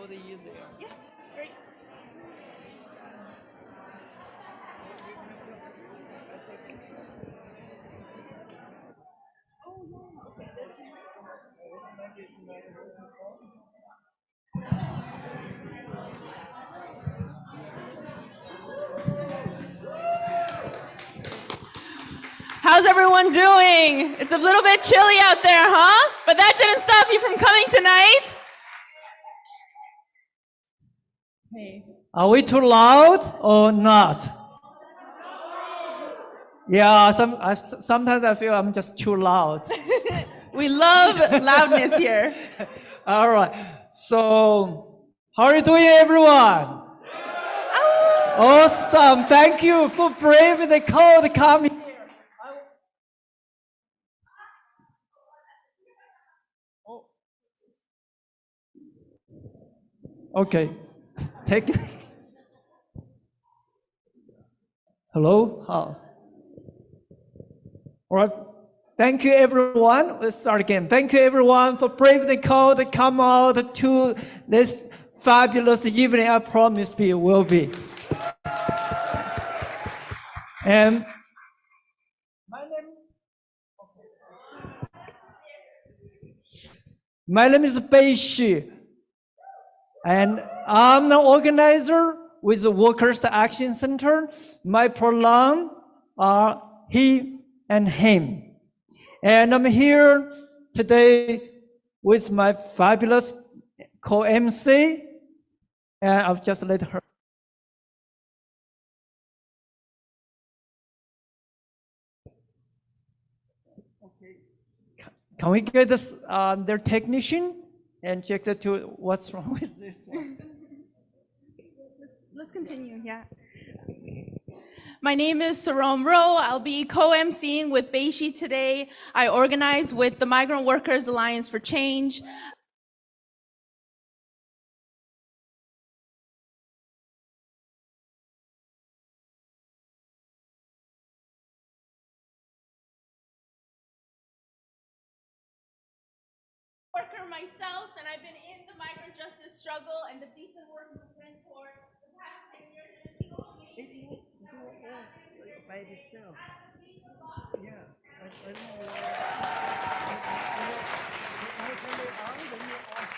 for the user. Yeah, great. How's everyone doing? It's a little bit chilly out there, huh? But that didn't stop you from coming tonight. Hey. Are we too loud or not? Yeah, sometimes I feel I'm just too loud. We love loudness here. All right. So, how are you doing, everyone? Awesome. Thank you for braving the cold to come here. Okay. Take. Hello? All right. Thank you, everyone. Let's start again. Thank you, everyone, for braving the cold to come out to this fabulous evening. I promise you will be. And my name is Beixi, and I'm the organizer with the Workers' Action Center. My pronouns are he and him. And I'm here today with my fabulous co-MC, and I'll just let her. Can we get this, their technician and check that to what's wrong with this one? Let's continue, yeah. My name is Sarom Rho. I'll be co-emceeing with Beixi today. I organize with the Migrant Workers Alliance for Change. Worker myself, and I've been in the migrant justice struggle and the decent work movement for the past 10 years. By itself. Yeah. I don't know. You turn it on, then you off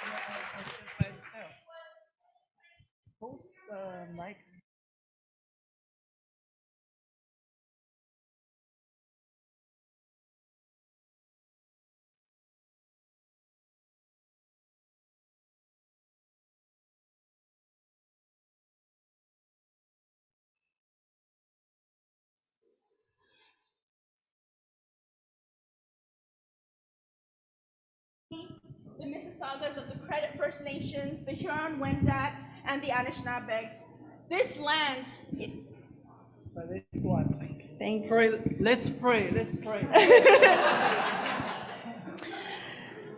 by itself. Post the mic. The Mississaugas of the Credit First Nations, the Huron-Wendat, and the Anishinaabe. This land. But this one. Thank you. Pray, let's pray.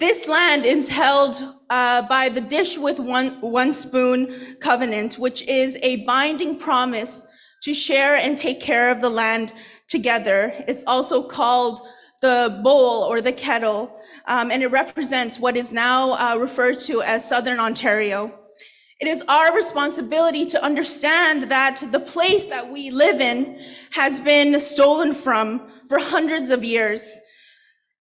This land is held by the Dish with one Spoon Covenant, which is a binding promise to share and take care of the land together. It's also called the bowl or the kettle, and it represents what is now referred to as Southern Ontario. It is our responsibility to understand that the place that we live in has been stolen from for hundreds of years.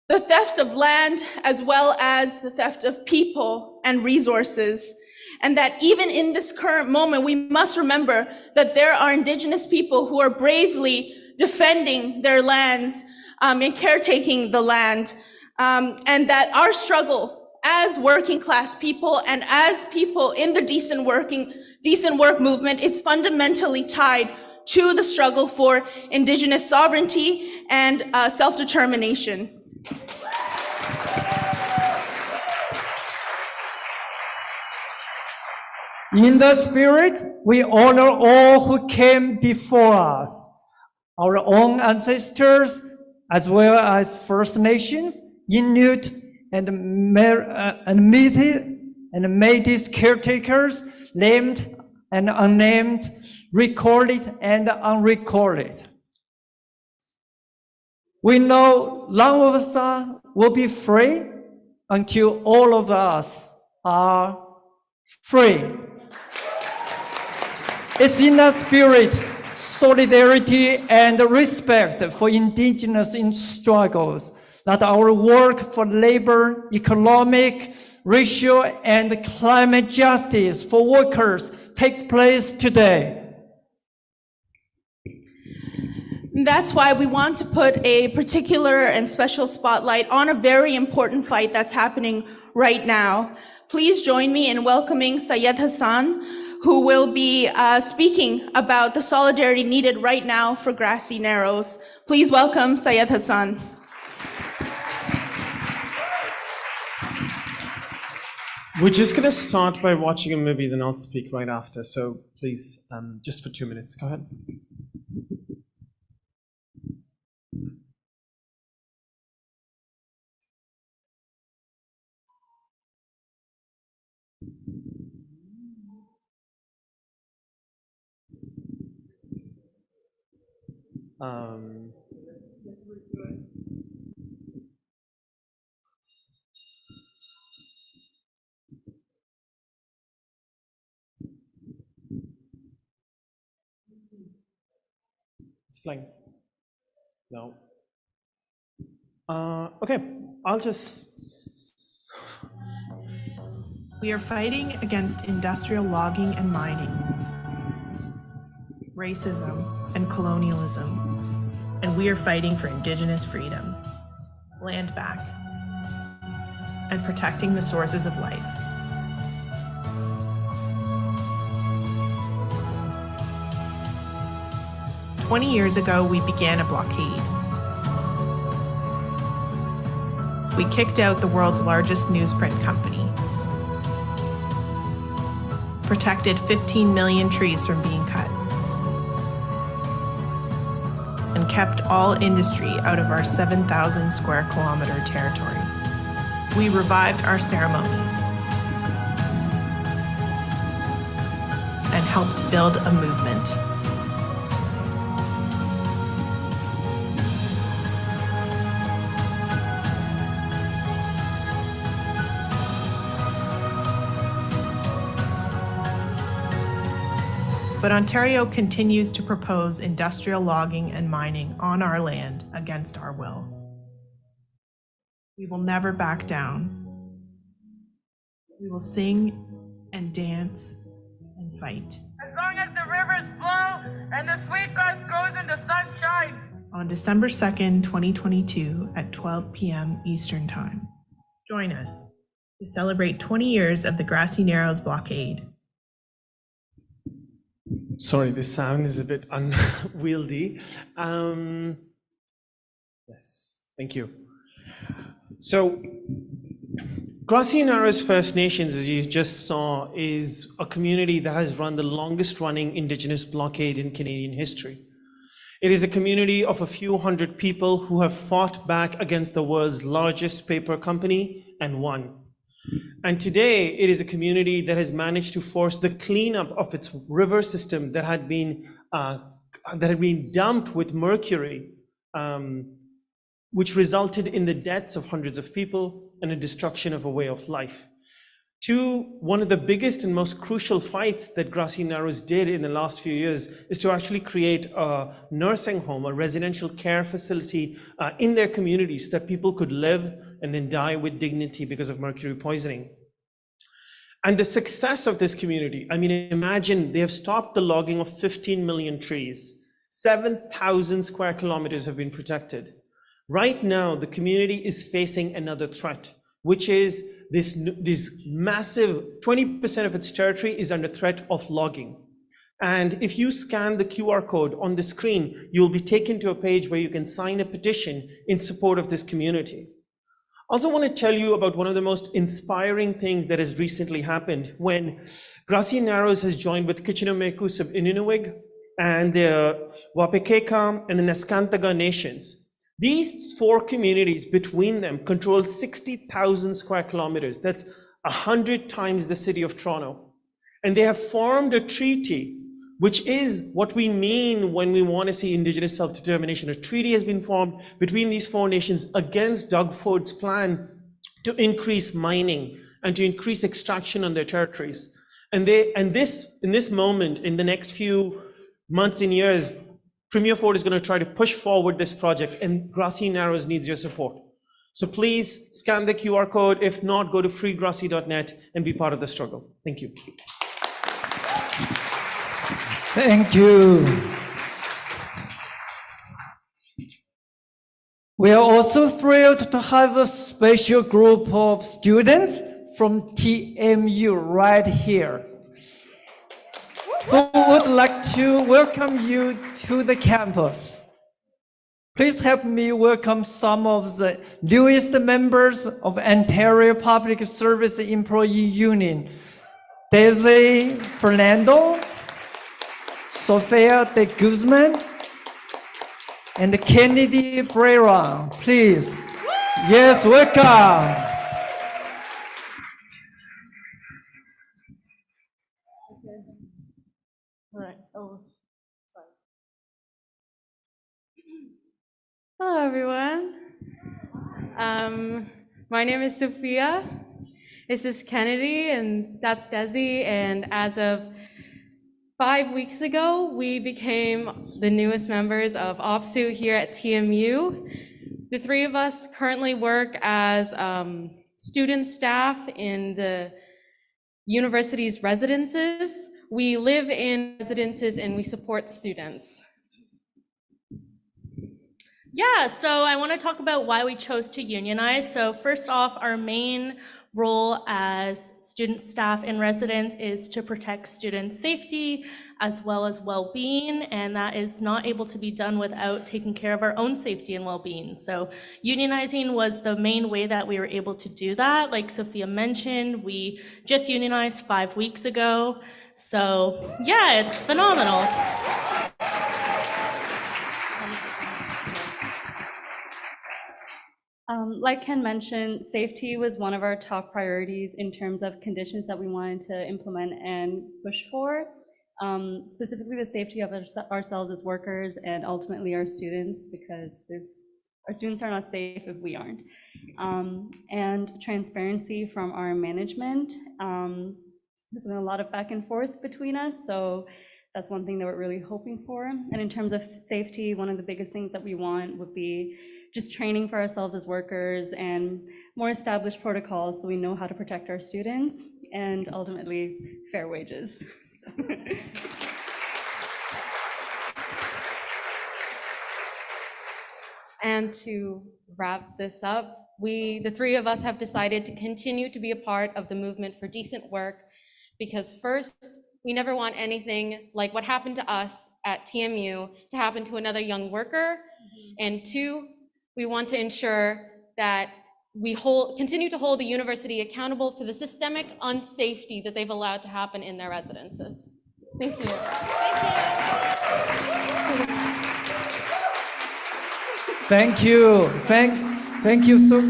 The theft of land, as well as the theft of people and resources. And that even in this current moment, we must remember that there are Indigenous people who are bravely defending their lands and caretaking the land. And that our struggle as working class people and as people in the decent work movement is fundamentally tied to the struggle for Indigenous sovereignty and self-determination. In the spirit, we honor all who came before us, our own ancestors, as well as First Nations, Inuit, and Métis caretakers, named and unnamed, recorded and unrecorded. We know none of us will be free until all of us are free. It's in the spirit, solidarity, and respect for indigenous struggles that our work for labor, economic, racial, and climate justice for workers take place today. That's why we want to put a particular and special spotlight on a very important fight that's happening right now. Please join me in welcoming Syed Hussan, who will be speaking about the solidarity needed right now for Grassy Narrows. Please welcome Syed Hussan. We're just going to start by watching a movie, then I'll speak right after. So please, just for 2 minutes, go ahead. It's playing. No. Okay, I'll just... We are fighting against industrial logging and mining, racism and colonialism, and we are fighting for Indigenous freedom, land back, and protecting the sources of life. "20 years ago, we began a blockade. We kicked out the world's largest newsprint company, protected 15 million trees from being cut, and kept all industry out of our 7,000 square kilometer territory. We revived our ceremonies and helped build a movement. But Ontario continues to propose industrial logging and mining on our land against our will. We will never back down. We will sing and dance and fight. As long as the rivers flow and the sweet grass grows in the sunshine. On December 2nd, 2022 at 12 p.m. Eastern Time. Join us to celebrate 20 years of the Grassy Narrows blockade. Sorry, the sound is a bit unwieldy. Yes, thank you. So, Grassy Narrows First Nations, as you just saw, is a community that has run the longest running Indigenous blockade in Canadian history. It is a community of a few hundred people who have fought back against the world's largest paper company and won. And today, it is a community that has managed to force the cleanup of its river system that had been dumped with mercury, which resulted in the deaths of hundreds of people and the destruction of a way of life. One of the biggest and most crucial fights that Grassy Narrows did in the last few years is to actually create a nursing home, a residential care facility in their community so that people could live and then die with dignity because of mercury poisoning. And the success of this community, I mean, imagine they have stopped the logging of 15 million trees. 7,000 square kilometers have been protected. Right now, the community is facing another threat, which is this massive 20% of its territory is under threat of logging. And if you scan the QR code on the screen, you'll be taken to a page where you can sign a petition in support of this community. I also want to tell you about one of the most inspiring things that has recently happened when Grassy Narrows has joined with Kitchener-Mekus of Inunuig and the Wapekeka and the Neskantaga nations. These four communities between them control 60,000 square kilometers. That's 100 times the city of Toronto. And they have formed a treaty, which is what we mean when we want to see Indigenous self-determination. A treaty has been formed between these four nations against Doug Ford's plan to increase mining and to increase extraction on their territories. And in this moment, in the next few months and years, Premier Ford is going to try to push forward this project, and Grassy Narrows needs your support. So please scan the QR code. If not, go to freegrassy.net and be part of the struggle. Thank you. Thank you. We are also thrilled to have a special group of students from TMU right here, who would like to welcome you to the campus. Please help me welcome some of the newest members of Ontario Public Service Employee Union. Daisy Fernando, Sofia de Guzman, and Kennedy Brera, please. Yes, welcome. All right. Oh, sorry. Hello, everyone. My name is Sophia. This is Kennedy, and that's Desi. And as of 5 weeks ago, we became the newest members of OPSU here at TMU. The three of us currently work as student staff in the university's residences. We live in residences and we support students. Yeah, so I want to talk about why we chose to unionize. So first off, our main role as student staff in residence is to protect student safety as well as well-being, and that is not able to be done without taking care of our own safety and well-being. So unionizing was the main way that we were able to do that. Like Sophia mentioned, we just unionized 5 weeks ago. So yeah, it's phenomenal. Like Ken mentioned, safety was one of our top priorities in terms of conditions that we wanted to implement and push for, specifically the safety of ourselves as workers and ultimately our students, because our students are not safe if we aren't. And transparency from our management. There's been a lot of back and forth between us, so that's one thing that we're really hoping for. And in terms of safety, one of the biggest things that we want would be just training for ourselves as workers and more established protocols so we know how to protect our students, and ultimately fair wages. And to wrap this up, the three of us have decided to continue to be a part of the movement for decent work, because first, we never want anything like what happened to us at TMU to happen to another young worker. And two, we want to ensure that we continue to hold the university accountable for the systemic unsafety that they've allowed to happen in their residences. Thank you. Thank you. Thank you so.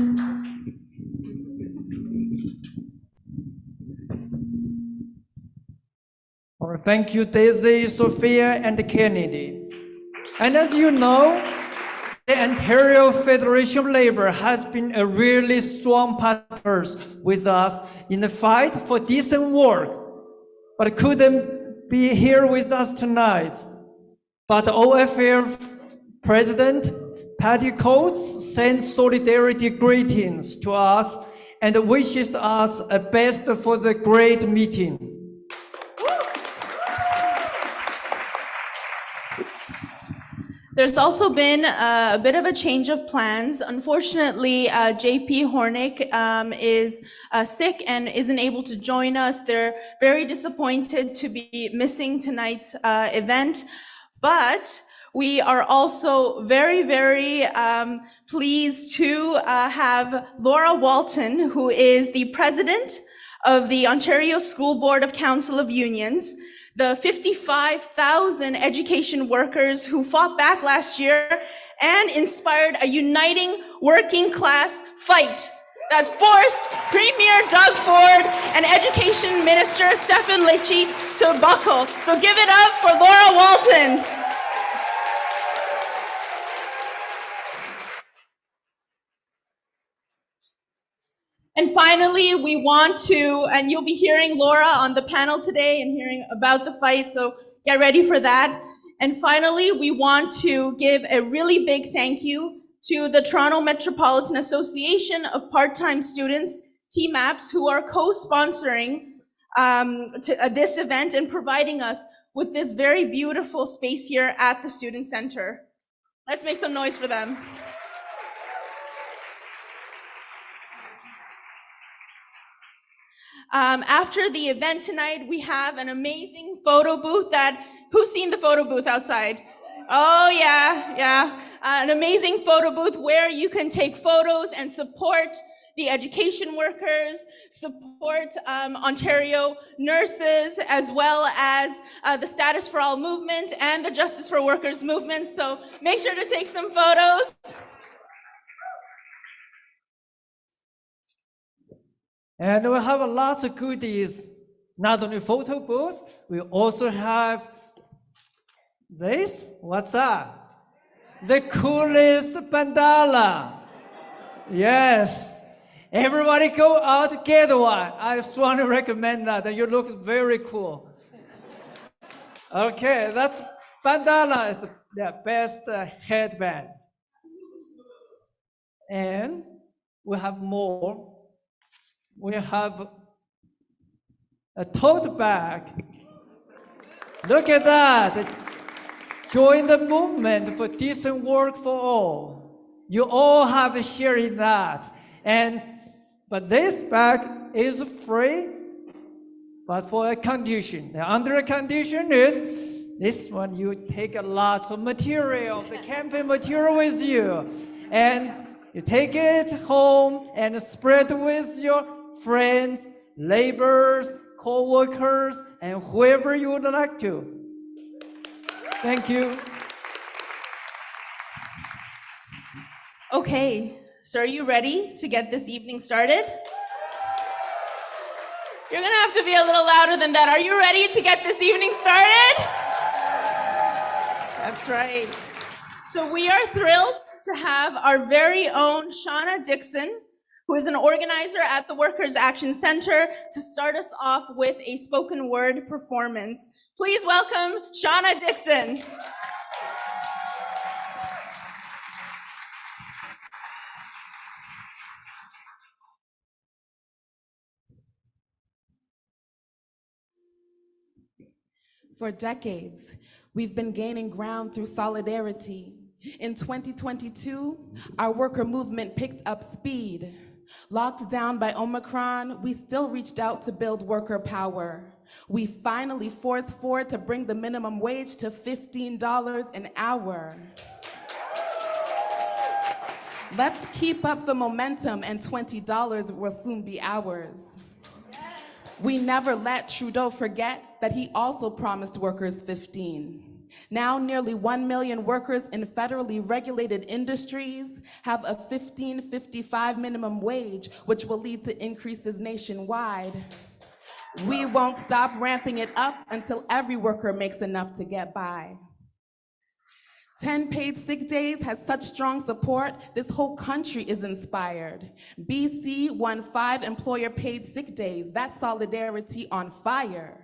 Thank you, Daisy, Sophia, and Kennedy. And as you know, the Ontario Federation of Labor has been a really strong partner with us in the fight for decent work, but couldn't be here with us tonight. But OFL President Patty Coates sends solidarity greetings to us and wishes us a best for the great meeting. There's also been a bit of a change of plans. Unfortunately, JP Hornick is sick and isn't able to join us. They're very disappointed to be missing tonight's event, but we are also very, very pleased to have Laura Walton, who is the president of the Ontario School Board of Council of Unions, the 55,000 education workers who fought back last year and inspired a uniting working class fight that forced Premier Doug Ford and Education Minister Stephen Lecce to buckle. So give it up for Laura Walton. And finally, we want to, and you'll be hearing Laura on the panel today and hearing about the fight, so get ready for that. And finally, we want to give a really big thank you to the Toronto Metropolitan Association of Part-Time Students, TMAPS, who are co-sponsoring this event and providing us with this very beautiful space here at the Student Center. Let's make some noise for them. After the event tonight, we have an amazing photo booth who's seen the photo booth outside? Oh yeah. An amazing photo booth where you can take photos and support the education workers, support Ontario nurses, as well as the Status for All movement and the Justice for Workers movement. So make sure to take some photos. And we have lots of goodies, not only photo booths, we also have this. What's that? The coolest bandana. Yes. Everybody go out, get one. I strongly recommend that. You look very cool. Okay, that's bandana is the best headband. And we have more. We have a tote bag. Look at that. Join the movement for decent work for all. You all have a share in that. But this bag is free, but for a condition. The under condition is this one, you take a lot of material, the camping material with you, and you take it home and spread with your friends, neighbors, co-workers, and whoever you would like to. Thank you. Okay, so are you ready to get this evening started? You're gonna have to be a little louder than that. Are you ready to get this evening started? That's right. So we are thrilled to have our very own Shawna Dixon, who is an organizer at the Workers' Action Center, to start us off with a spoken word performance. Please welcome Shawna Dixon. For decades, we've been gaining ground through solidarity. In 2022, our worker movement picked up speed. Locked down by Omicron, we still reached out to build worker power. We finally forced Ford to bring the minimum wage to $15 an hour. Let's keep up the momentum and $20 will soon be ours. We never let Trudeau forget that he also promised workers 15. Now nearly 1 million workers in federally regulated industries have a $15.55 minimum wage, which will lead to increases nationwide. We won't stop ramping it up until every worker makes enough to get by. 10 paid sick days has such strong support, this whole country is inspired. BC won 5 employer paid sick days. That's solidarity on fire.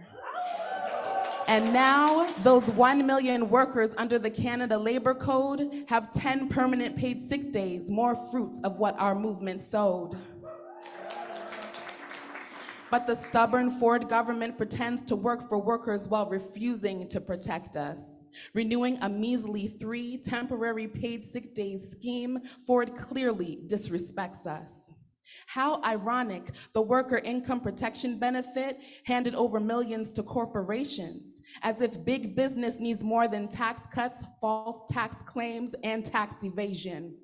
And now those 1 million workers under the Canada Labor Code have 10 permanent paid sick days, more fruits of what our movement sowed. But the stubborn Ford government pretends to work for workers while refusing to protect us. Renewing a measly 3 temporary paid sick days scheme, Ford clearly disrespects us. How ironic, the worker income protection benefit handed over millions to corporations, as if big business needs more than tax cuts, false tax claims, and tax evasion.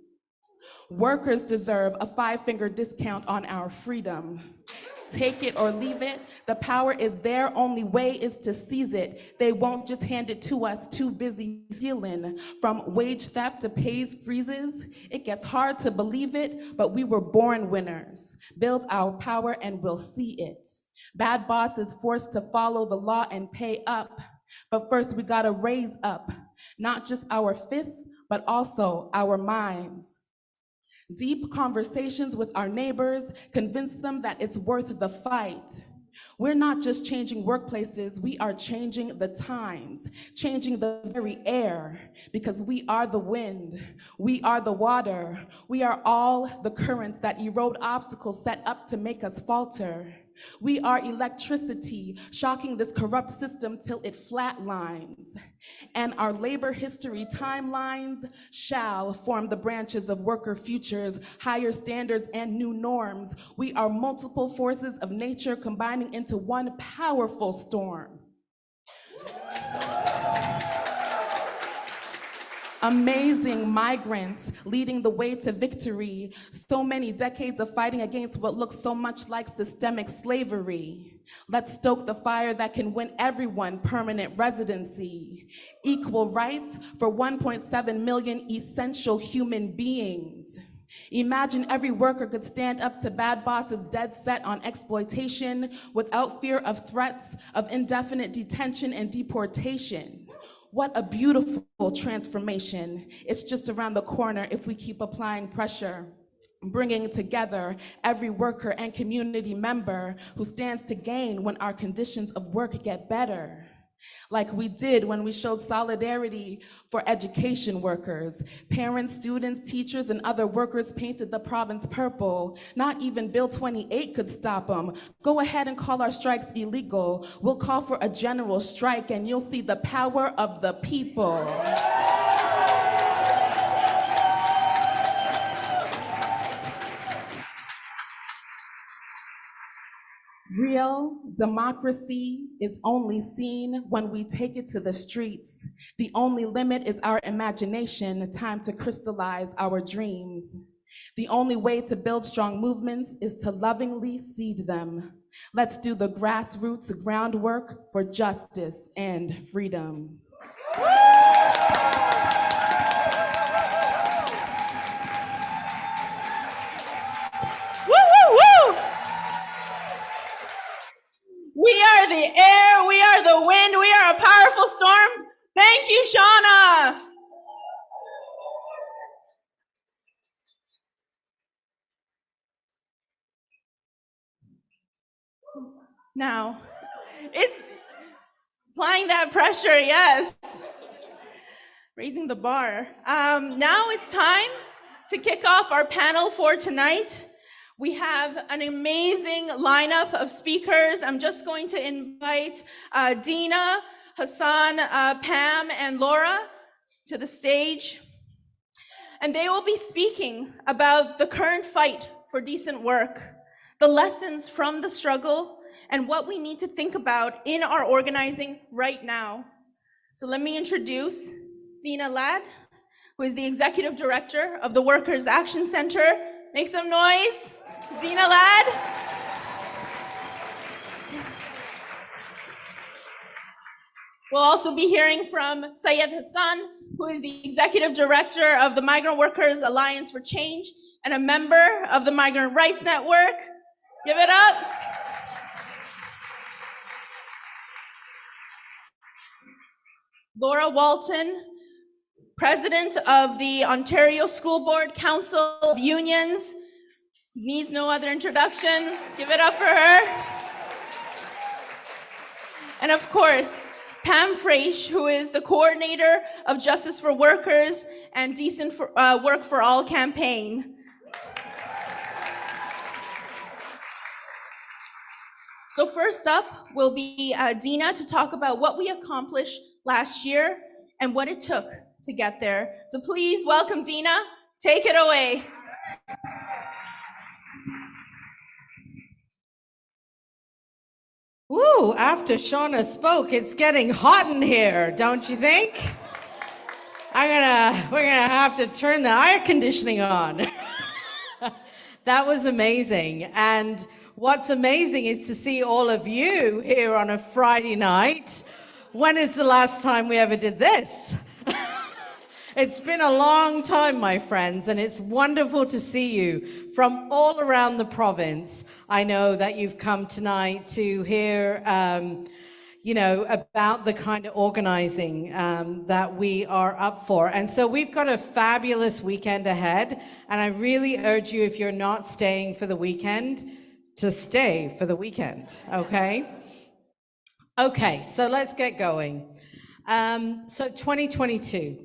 Workers deserve a 5-finger discount on our freedom. Take it or leave it. The power is there, only way is to seize it. They won't just hand it to us, too busy stealing. From wage theft to pays freezes, it gets hard to believe it, but we were born winners. Build our power and we'll see it. Bad bosses forced to follow the law and pay up. But first we gotta raise up, not just our fists, but also our minds. Deep conversations with our neighbors convince them that it's worth the fight. We're not just changing workplaces, we are changing the times, changing the very air, because we are the wind, we are the water, we are all the currents that erode obstacles set up to make us falter. We are electricity, shocking this corrupt system till it flatlines. And our labor history timelines shall form the branches of worker futures, higher standards and new norms. We are multiple forces of nature combining into one powerful storm. Amazing migrants leading the way to victory. So many decades of fighting against what looks so much like systemic slavery. Let's stoke the fire that can win everyone permanent residency. Equal rights for 1.7 million essential human beings. Imagine every worker could stand up to bad bosses dead set on exploitation without fear of threats of indefinite detention and deportation. What a beautiful transformation. It's just around the corner if we keep applying pressure, bringing together every worker and community member who stands to gain when our conditions of work get better. Like we did when we showed solidarity for education workers. Parents, students, teachers, and other workers painted the province purple. Not even Bill 28 could stop them. Go ahead and call our strikes illegal. We'll call for a general strike and you'll see the power of the people. Real democracy is only seen when we take it to the streets. The only limit is our imagination, time to crystallize our dreams. The only way to build strong movements is to lovingly seed them. Let's do the grassroots groundwork for justice and freedom. We are the air, we are the wind, we are a powerful storm. Thank you, Shawna. Now, it's applying that pressure, yes. Raising the bar. Now it's time to kick off our panel for tonight. We have an amazing lineup of speakers. I'm just going to invite Deena, Hussan, Pam, and Laura to the stage. And they will be speaking about the current fight for decent work, the lessons from the struggle, and what we need to think about in our organizing right now. So let me introduce Deena Ladd, who is the Executive Director of the Workers' Action Center. Make some noise. Deena Ladd. We'll also be hearing from Syed Hussan, who is the Executive Director of the Migrant Workers Alliance for Change and a member of the Migrant Rights Network. Give it up. Laura Walton, President of the Ontario School Board Council of Unions. Needs no other introduction. Give it up for her. And of course, Pam Frache, who is the coordinator of Justice for Workers and Decent Work for All campaign. So first up will be Deena to talk about what we accomplished last year and what it took to get there. So please welcome Deena. Take it away. Woo, after Shawna spoke, it's getting hot in here, don't you think? We're gonna have to turn the air conditioning on. That was amazing. And what's amazing is to see all of you here on a Friday night. When is the last time we ever did this? It's been a long time, my friends, and it's wonderful to see you from all around the province. I know that you've come tonight to hear, you know, about the kind of organizing that we are up for. And so we've got a fabulous weekend ahead. And I really urge you, if you're not staying for the weekend, to stay for the weekend, okay? Okay, so let's get going. So 2022.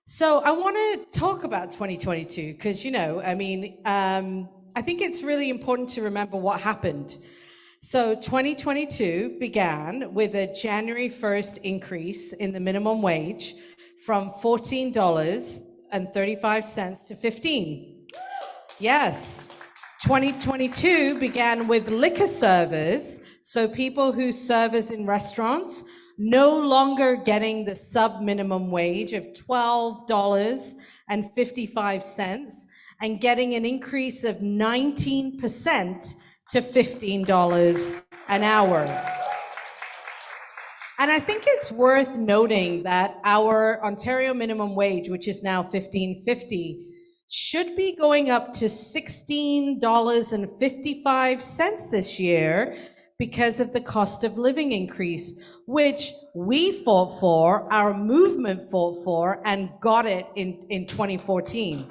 So I want to talk about 2022 because, you know, I mean, I think it's really important to remember what happened. So 2022 began with a January 1st increase in the minimum wage from $14.35 to $15. Yes. 2022 began with liquor servers, so people who service in restaurants, no longer getting the sub-minimum wage of $12.55 and getting an increase of 19% to $15 an hour. And I think it's worth noting that our Ontario minimum wage, which is now $15.50, should be going up to $16.55 this year because of the cost of living increase, which we fought for, our movement fought for, and got it in 2014.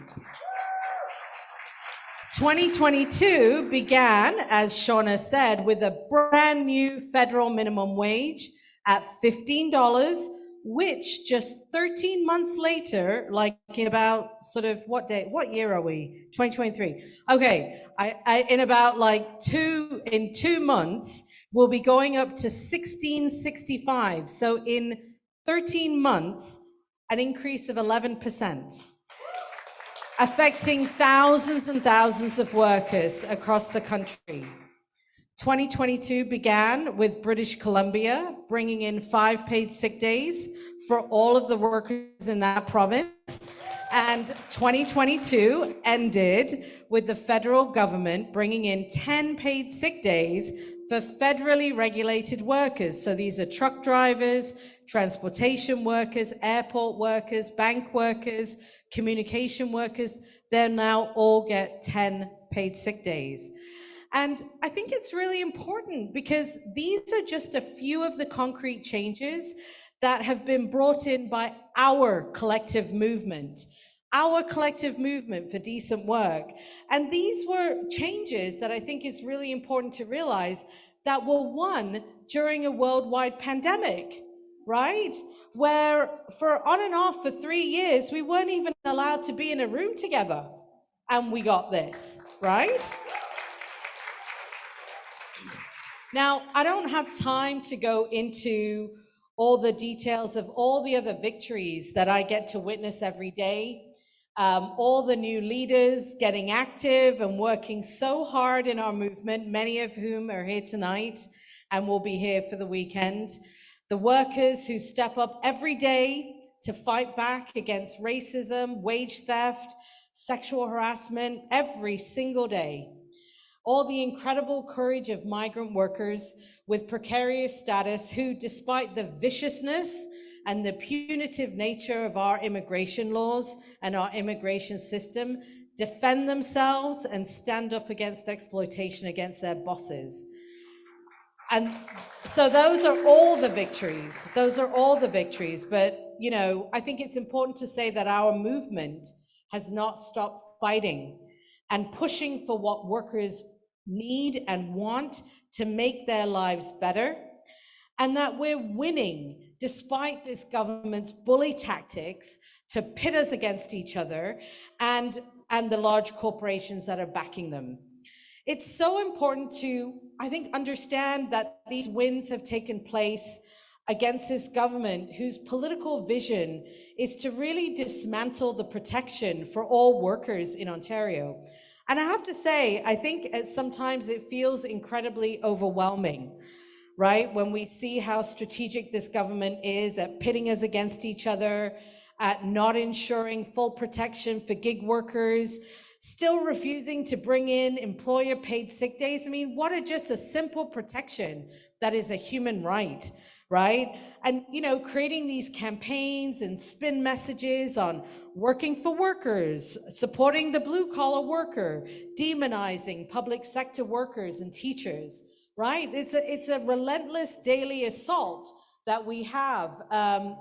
2022 began, as Shawna said, with a brand new federal minimum wage at $15, which just 13 months later, like in about sort of what year are we? 2023. Okay, in about like 2 months, we'll be going up to $16.65. So in 13 months, an increase of 11%, affecting thousands and thousands of workers across the country. 2022 began with British Columbia bringing in 5 paid sick days for all of the workers in that province. And 2022 ended with the federal government bringing in 10 paid sick days for federally regulated workers. So these are truck drivers, transportation workers, airport workers, bank workers, communication workers. They now all get 10 paid sick days. And I think it's really important because these are just a few of the concrete changes that have been brought in by our collective movement for decent work. And these were changes that I think is really important to realize that were won during a worldwide pandemic, right? Where for on and off for 3 years, we weren't even allowed to be in a room together. And we got this, right? Now, I don't have time to go into all the details of all the other victories that I get to witness every day. All the new leaders getting active and working so hard in our movement, many of whom are here tonight and will be here for the weekend. The workers who step up every day to fight back against racism, wage theft, sexual harassment every single day. All the incredible courage of migrant workers with precarious status who, despite the viciousness and the punitive nature of our immigration laws and our immigration system, defend themselves and stand up against exploitation against their bosses. And so those are all the victories. Those are all the victories. But, you know, I think it's important to say that our movement has not stopped fighting and pushing for what workers need and want to make their lives better, and that we're winning despite this government's bully tactics to pit us against each other and the large corporations that are backing them. It's so important to, I think, understand that these wins have taken place against this government whose political vision is to really dismantle the protection for all workers in Ontario. And I have to say, I think sometimes it feels incredibly overwhelming, right? When we see how strategic this government is at pitting us against each other, at not ensuring full protection for gig workers, still refusing to bring in employer paid sick days. I mean, what a just a simple protection that is a human right, right? And, you know, creating these campaigns and spin messages on working for workers, supporting the blue collar worker, demonizing public sector workers and teachers, right? It's a relentless daily assault that we have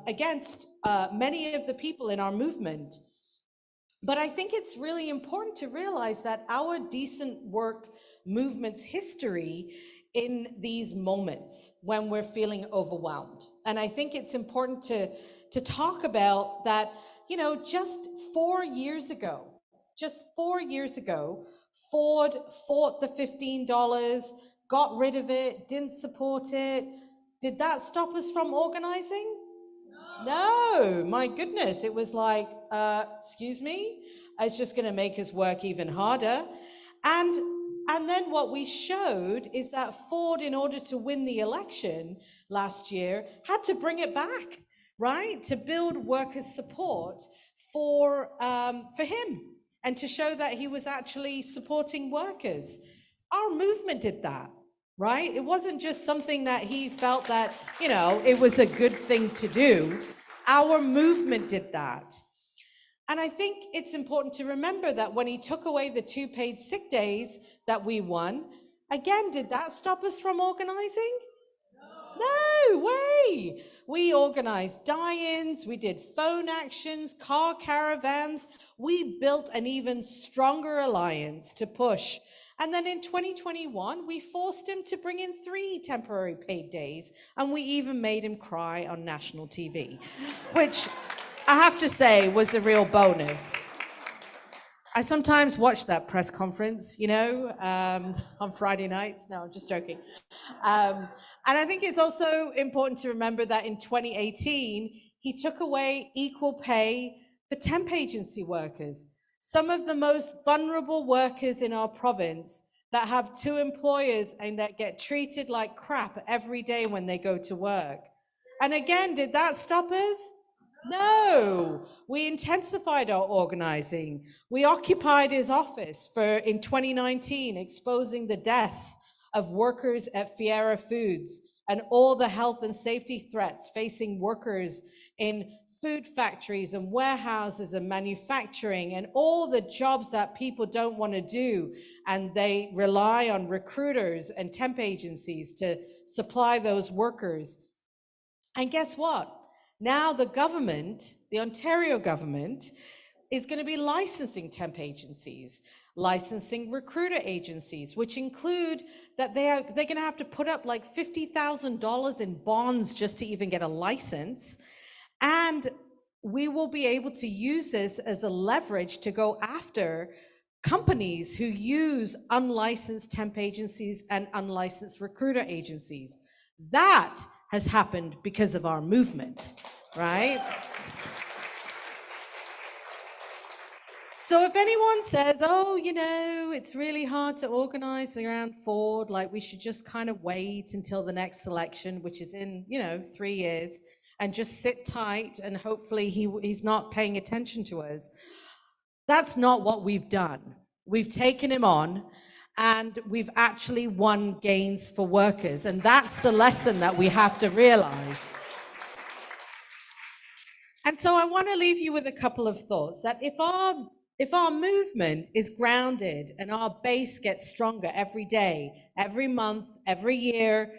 against many of the people in our movement. But I think it's really important to realize that our decent work movement's history in these moments when we're feeling overwhelmed. And I think it's important to talk about that, you know, just 4 years ago, Ford fought the $15, got rid of it, didn't support it. Did that stop us from organizing? No, my goodness. It was like, excuse me, it's just going to make us work even harder. And then what we showed is that Ford, in order to win the election last year, had to bring it back, right? To build workers' support for him and to show that he was actually supporting workers. Our movement did that, right? It wasn't just something that he felt that, you know, it was a good thing to do. Our movement did that. And I think it's important to remember that when he took away the 2 paid sick days that we won, again, did that stop us from organizing? No way. We organized die-ins, we did phone actions, car caravans. We built an even stronger alliance to push. And then in 2021, we forced him to bring in 3 temporary paid days, and we even made him cry on national TV, which I have to say was a real bonus. I sometimes watch that press conference, you know, on Friday nights. No, I'm just joking. And I think it's also important to remember that in 2018, he took away equal pay for temp agency workers, some of the most vulnerable workers in our province that have 2 employers and that get treated like crap every day when they go to work. And again, did that stop us? No, we intensified our organizing. We occupied his office in 2019, exposing the deaths of workers at Fiera Foods and all the health and safety threats facing workers in food factories and warehouses and manufacturing and all the jobs that people don't want to do. And they rely on recruiters and temp agencies to supply those workers. And guess what? Now the government, the Ontario government, is going to be licensing temp agencies, licensing recruiter agencies, which include that they're going to have to put up like $50,000 in bonds just to even get a license. And we will be able to use this as a leverage to go after companies who use unlicensed temp agencies and unlicensed recruiter agencies. That has happened because of our movement, right? So if anyone says, oh, you know, it's really hard to organize around Ford, like we should just kind of wait until the next election, which is in, 3 years, and just sit tight and hopefully he's not paying attention to us. That's not what we've done. We've taken him on and we've actually won gains for workers. And that's the lesson that we have to realize. And so I want to leave you with a couple of thoughts that if our movement is grounded and our base gets stronger every day, every month, every year,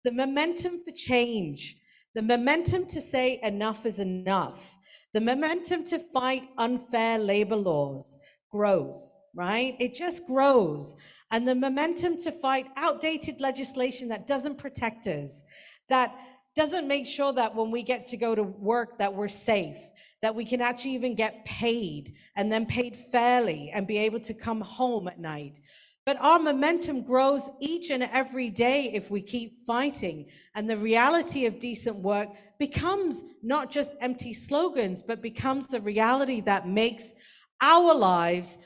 the momentum for change, the momentum to say enough is enough, the momentum to fight unfair labor laws grows, right? It just grows. And the momentum to fight outdated legislation that doesn't protect us, that doesn't make sure that when we get to go to work that we're safe, that we can actually even get paid and then paid fairly and be able to come home at night. But our momentum grows each and every day if we keep fighting. And the reality of decent work becomes not just empty slogans, but becomes a reality that makes our lives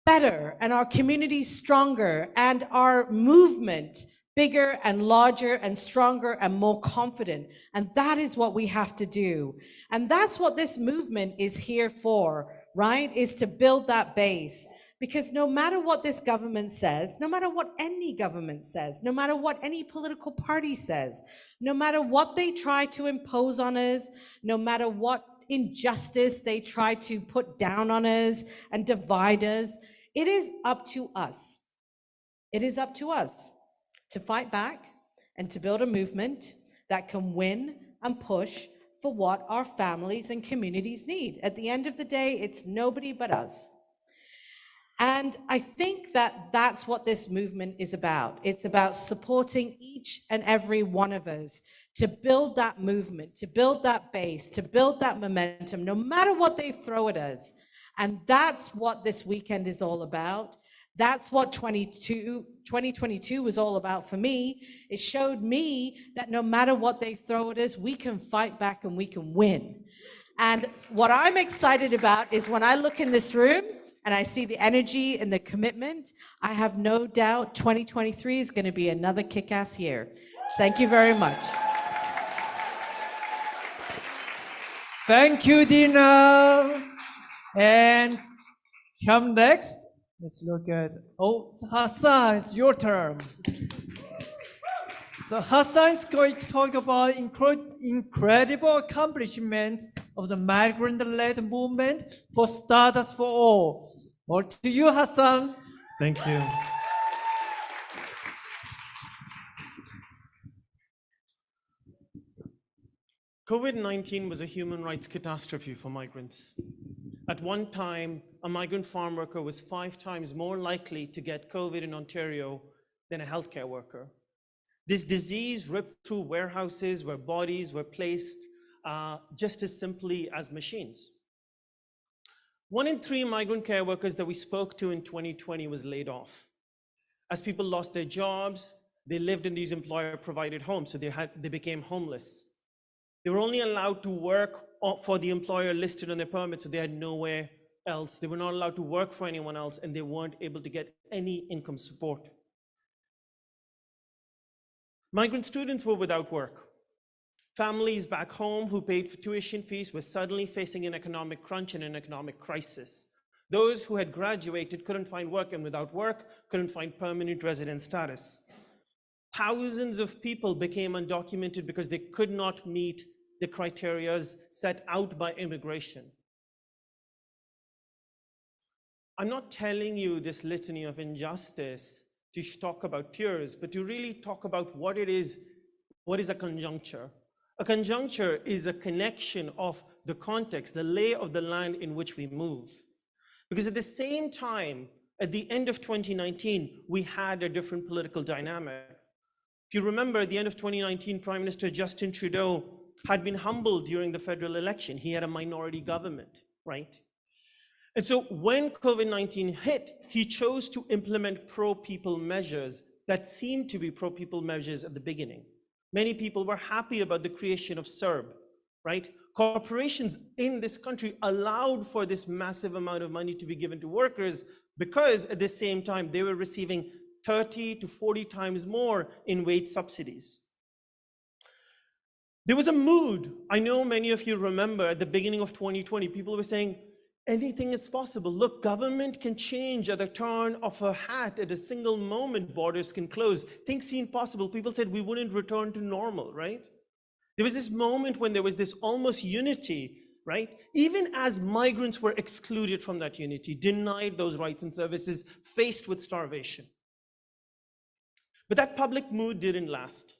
better and our communities stronger and our movement bigger and larger and stronger and more confident. And that is what we have to do. And that's what this movement is here for, right? Is to build that base. Because no matter what this government says, no matter what any government says, no matter what any political party says, no matter what they try to impose on us, no matter what injustice they try to put down on us and divide us, it is up to us. It is up to us. to fight back and to build a movement that can win and push for what our families and communities need. At the end of the day, it's nobody but us. And I think that that's what this movement is about. It's about supporting each and every one of us to build that movement, to build that base, to build that momentum, no matter what they throw at us. And that's what this weekend is all about. That's what 2022 was all about for me. It showed me that no matter what they throw at us, we can fight back and we can win. And what I'm excited about is when I look in this room and I see the energy and the commitment, I have no doubt 2023 is going to be another kick-ass year. Thank you very much. Thank you, Deena. And come next. Let's look at, Hussan, it's your turn. So Hussan is going to talk about incredible accomplishment of the migrant-led movement for Stardust for All. Over to you, Hussan. Thank you. COVID-19 was a human rights catastrophe for migrants. At one time, a migrant farm worker was 5 times more likely to get COVID in Ontario than a healthcare worker. This disease ripped through warehouses where bodies were placed just as simply as machines. 1 in 3 migrant care workers that we spoke to in 2020 was laid off. As people lost their jobs, they lived in these employer-provided homes, so they became homeless. They were only allowed to work for the employer listed on their permit, so they had nowhere else. They were not allowed to work for anyone else, and they weren't able to get any income support. Migrant students were without work. Families back home who paid for tuition fees were suddenly facing an economic crunch and an economic crisis. Those who had graduated couldn't find work, and without work, couldn't find permanent resident status. Thousands of people became undocumented because they could not meet the criteria set out by immigration. I'm not telling you this litany of injustice to talk about tears, but to really talk about what it is. What is a conjuncture? A conjuncture is a connection of the context, the lay of the land in which we move. Because at the same time, at the end of 2019, we had a different political dynamic. If you remember, at the end of 2019, Prime Minister Justin Trudeau had been humbled during the federal election. He had a minority government, right? And so when COVID-19 hit, he chose to implement pro-people measures that seemed to be pro-people measures at the beginning. Many people were happy about the creation of CERB, right? Corporations in this country allowed for this massive amount of money to be given to workers because at the same time, they were receiving 30 to 40 times more in wage subsidies. There was a mood. I know many of you remember at the beginning of 2020, people were saying, anything is possible. Look, government can change at the turn of a hat. At a single moment, borders can close. Things seem possible. People said we wouldn't return to normal, right? There was this moment when there was this almost unity, right? Even as migrants were excluded from that unity, denied those rights and services, faced with starvation. But that public mood didn't last.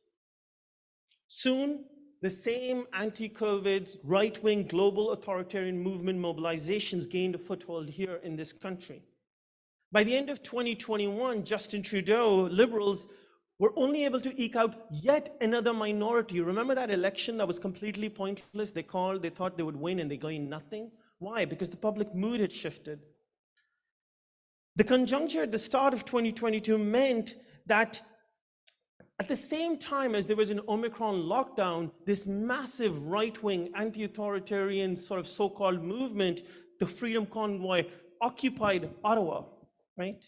Soon, the same anti-COVID, right-wing global authoritarian movement mobilizations gained a foothold here in this country. By the end of 2021, Justin Trudeau, Liberals, were only able to eke out yet another minority. Remember that election that was completely pointless? They thought they would win and they gained nothing. Why? Because the public mood had shifted. The conjuncture at the start of 2022 meant that at the same time as there was an Omicron lockdown, this massive right-wing anti-authoritarian sort of so-called movement, the Freedom Convoy, occupied Ottawa, right?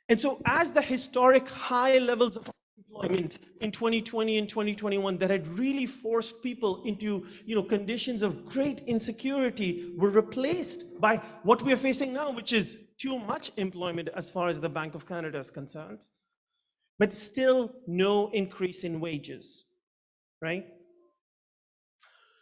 And so as the historic high levels of unemployment in 2020 and 2021 that had really forced people into conditions of great insecurity were replaced by what we are facing now, which is too much employment as far as the Bank of Canada is concerned, but still no increase in wages, right?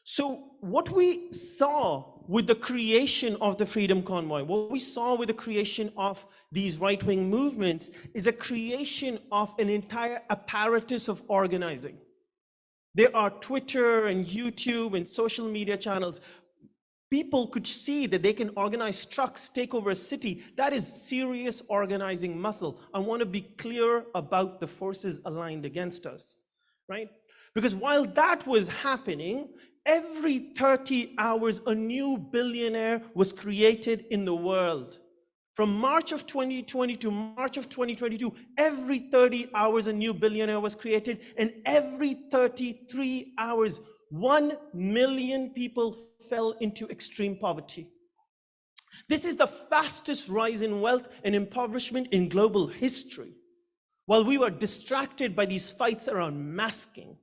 So what we saw with the creation of the Freedom Convoy, what we saw with the creation of these right-wing movements is a creation of an entire apparatus of organizing. There are Twitter and YouTube and social media channels. People could see that they can organize trucks, take over a city. That is serious organizing muscle. I want to be clear about the forces aligned against us, right? Because while that was happening, every 30 hours, a new billionaire was created in the world. From March of 2020 to March of 2022, every 30 hours, a new billionaire was created, and every 33 hours, 1 million people fell into extreme poverty. This is the fastest rise in wealth and impoverishment in global history. While we were distracted by these fights around masking,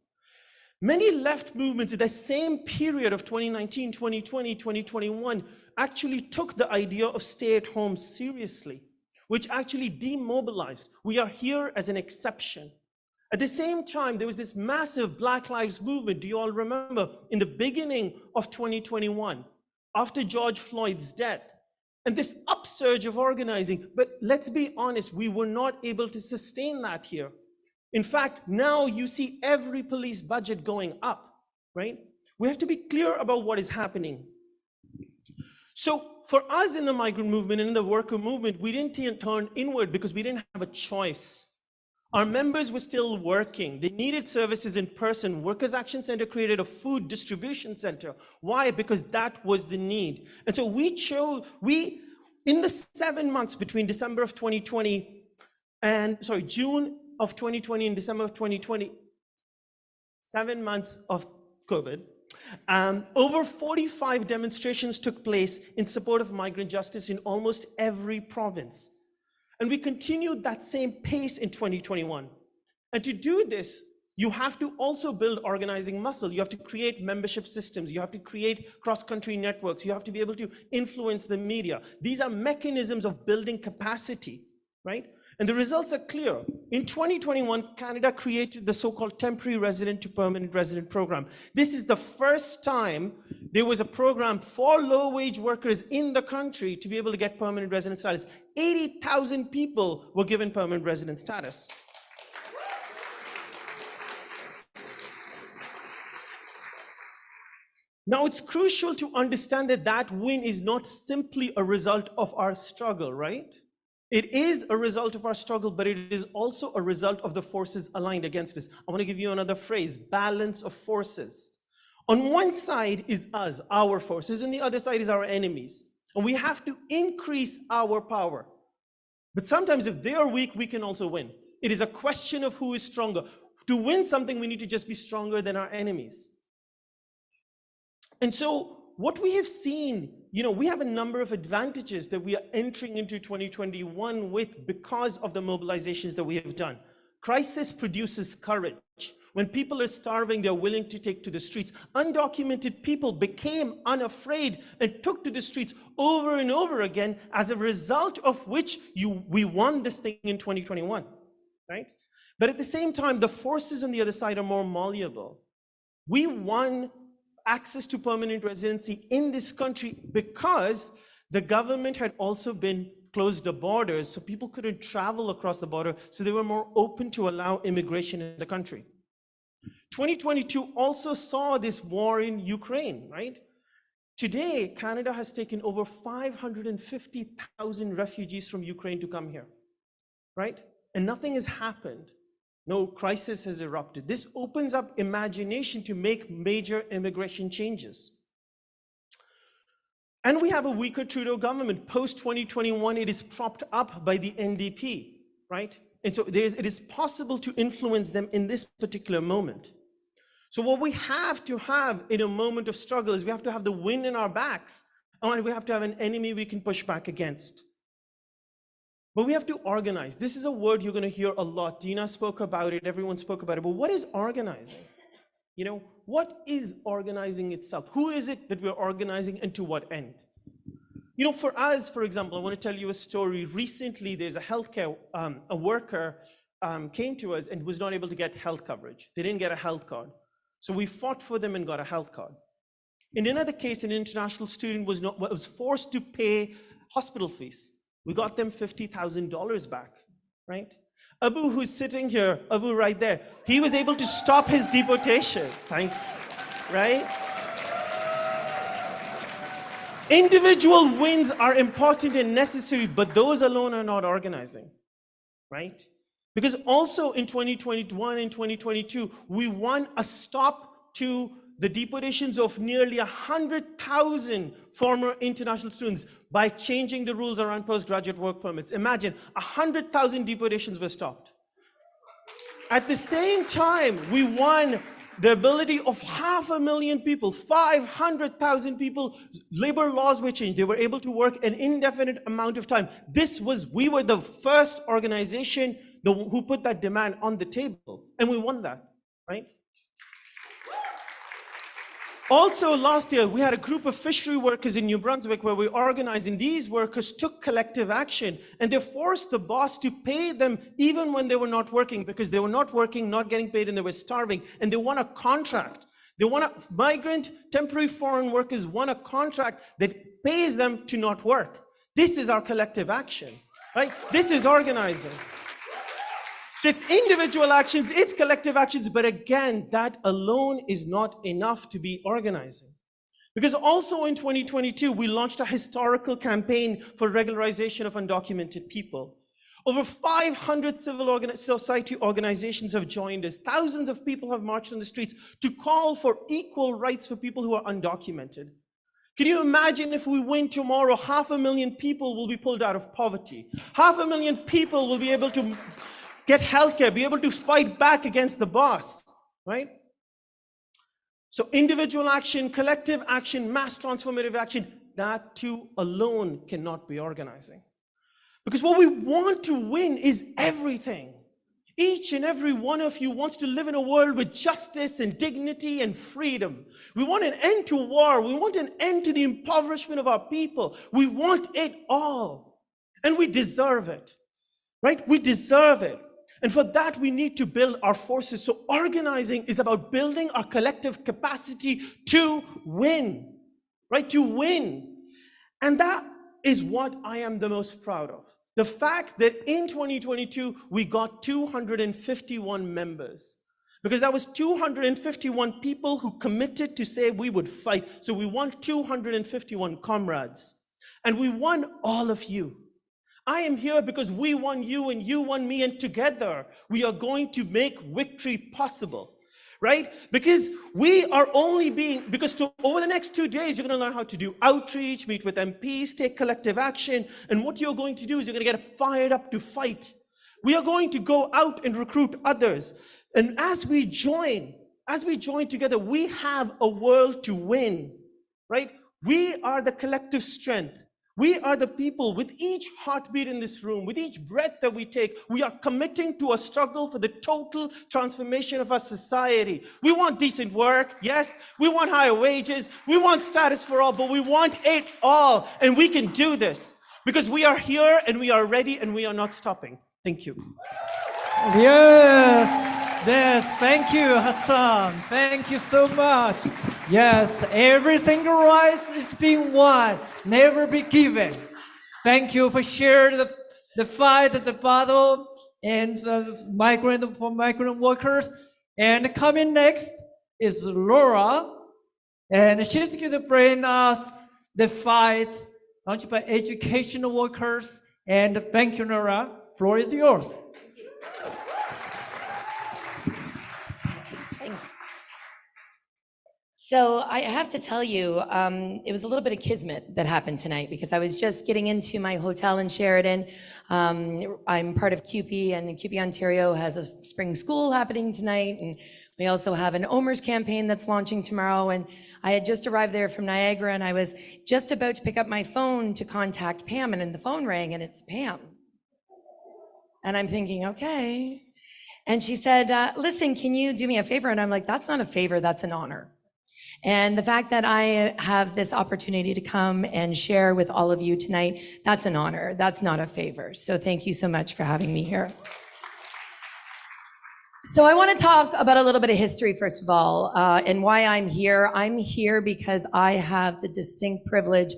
many left movements in the same period of 2019, 2020, 2021 actually took the idea of stay at home seriously, which actually demobilized. We are here as an exception. At the same time, there was this massive Black Lives Movement. Do you all remember in the beginning of 2021, after George Floyd's death, and this upsurge of organizing? But let's be honest, we were not able to sustain that here. In fact, now you see every police budget going up, right? We have to be clear about what is happening. So for us in the migrant movement and in the worker movement, we didn't turn inward because we didn't have a choice. Our members were still working. They needed services in person. Workers' Action Center created a food distribution center. Why? Because that was the need. And so in the 7 months between December of 2020 and, June of 2020 and December of 2020, 7 months of COVID, over 45 demonstrations took place in support of migrant justice in almost every province. And we continued that same pace in 2021. And to do this, you have to also build organizing muscle. You have to create membership systems. You have to create cross-country networks. You have to be able to influence the media. These are mechanisms of building capacity, right? And the results are clear. In 2021, Canada created the so-called temporary resident to permanent resident program. This is the first time there was a program for low-wage workers in the country to be able to get permanent resident status. 80,000 people were given permanent resident status. Now, it's crucial to understand that that win is not simply a result of our struggle, right? It is a result of our struggle, but it is also a result of the forces aligned against us. I want to give you another phrase: balance of forces. On one side is us, our forces, and the other side is our enemies. And we have to increase our power. But sometimes if they are weak, we can also win. It is a question of who is stronger. To win something, we need to just be stronger than our enemies. And so what we have seen, we have a number of advantages that we are entering into 2021 with because of the mobilizations that we have done. Crisis produces courage. When people are starving, they're willing to take to the streets. Undocumented people became unafraid and took to the streets over and over again, as a result of which we won this thing in 2021, right? But at the same time, the forces on the other side are more malleable. We won access to permanent residency in this country because the government had also been closed the borders, so people couldn't travel across the border, so they were more open to allow immigration in the country. 2022 also saw this war in Ukraine, right? Today, Canada has taken over 550,000 refugees from Ukraine to come here, right? And nothing has happened. No crisis has erupted. This opens up imagination to make major immigration changes. And we have a weaker Trudeau government. Post-2021, it is propped up by the NDP, right? And so it is possible to influence them in this particular moment. So what we have to have in a moment of struggle is we have to have the wind in our backs, and we have to have an enemy we can push back against. But we have to organize. This is a word you're going to hear a lot. Deena spoke about it. Everyone spoke about it. But what is organizing? What is organizing itself? Who is it that we're organizing, and to what end? For us, for example, I want to tell you a story. Recently, there's a worker came to us and was not able to get health coverage. They didn't get a health card. So we fought for them and got a health card. In another case, an international student was forced to pay hospital fees. We got them $50,000 back, right? Abu, who's sitting here, Abu right there, he was able to stop his deportation, thanks, right? Individual wins are important and necessary, but those alone are not organizing, right? Because also in 2021 and 2022, we won a stop to the deportations of nearly 100,000 former international students by changing the rules around postgraduate work permits. Imagine 100,000 deportations were stopped. At the same time, we won the ability of 500,000 people, 500,000 people, labor laws were changed. They were able to work an indefinite amount of time. We were the first organization who put that demand on the table, and we won that, right? Also, last year, we had a group of fishery workers in New Brunswick where we organized, and these workers took collective action, and they forced the boss to pay them even when they were not working, because they were not working, not getting paid, and they were starving, and they won a contract. Migrant, temporary foreign workers won a contract that pays them to not work. This is our collective action, right? This is organizing. So it's individual actions, it's collective actions, but again, that alone is not enough to be organizing. Because also in 2022, we launched a historical campaign for regularization of undocumented people. Over 500 civil society organizations have joined us. Thousands of people have marched on the streets to call for equal rights for people who are undocumented. Can you imagine if we win tomorrow, 500,000 people will be pulled out of poverty. 500,000 people will be able to get healthcare, be able to fight back against the boss, right? So individual action, collective action, mass transformative action, that too alone cannot be organizing. Because what we want to win is everything. Each and every one of you wants to live in a world with justice and dignity and freedom. We want an end to war. We want an end to the impoverishment of our people. We want it all. And we deserve it, right? We deserve it. And for that, we need to build our forces. So organizing is about building our collective capacity to win, right? To win. And that is what I am the most proud of. The fact that in 2022, we got 251 members. Because that was 251 people who committed to say we would fight. So we won 251 comrades. And we won all of you. I am here because we won you and you won me, and together we are going to make victory possible, right? Because we are over the next 2 days, you're going to learn how to do outreach, meet with MPs, take collective action. And what you're going to do is you're going to get fired up to fight. We are going to go out and recruit others. And as we join together, we have a world to win, right? We are the collective strength. We are the people. With each heartbeat in this room, with each breath that we take, we are committing to a struggle for the total transformation of our society. We want decent work, yes. We want higher wages. We want status for all, but we want it all. And we can do this because we are here and we are ready and we are not stopping. Thank you. Yes, thank you, Hussan. Thank you so much. Yes, every single right is being won, never be given. Thank you for sharing the fight, the battle, and for migrant workers. And coming next is Laura, and she's going to bring us the fight launched by educational workers. And thank you, Laura. Floor is yours. So I have to tell you, it was a little bit of kismet that happened tonight because I was just getting into my hotel in Sheridan. I'm part of CUPE, and CUPE Ontario has a spring school happening tonight. And we also have an OMERS campaign that's launching tomorrow. And I had just arrived there from Niagara, and I was just about to pick up my phone to contact Pam, and then the phone rang, and it's Pam. And I'm thinking, okay. And she said, listen, can you do me a favor? And I'm like, that's not a favor, that's an honor. And the fact that I have this opportunity to come and share with all of you tonight, that's an honor. That's not a favor. So thank you so much for having me here. So I want to talk about a little bit of history, first of all, and why I'm here. I'm here because I have the distinct privilege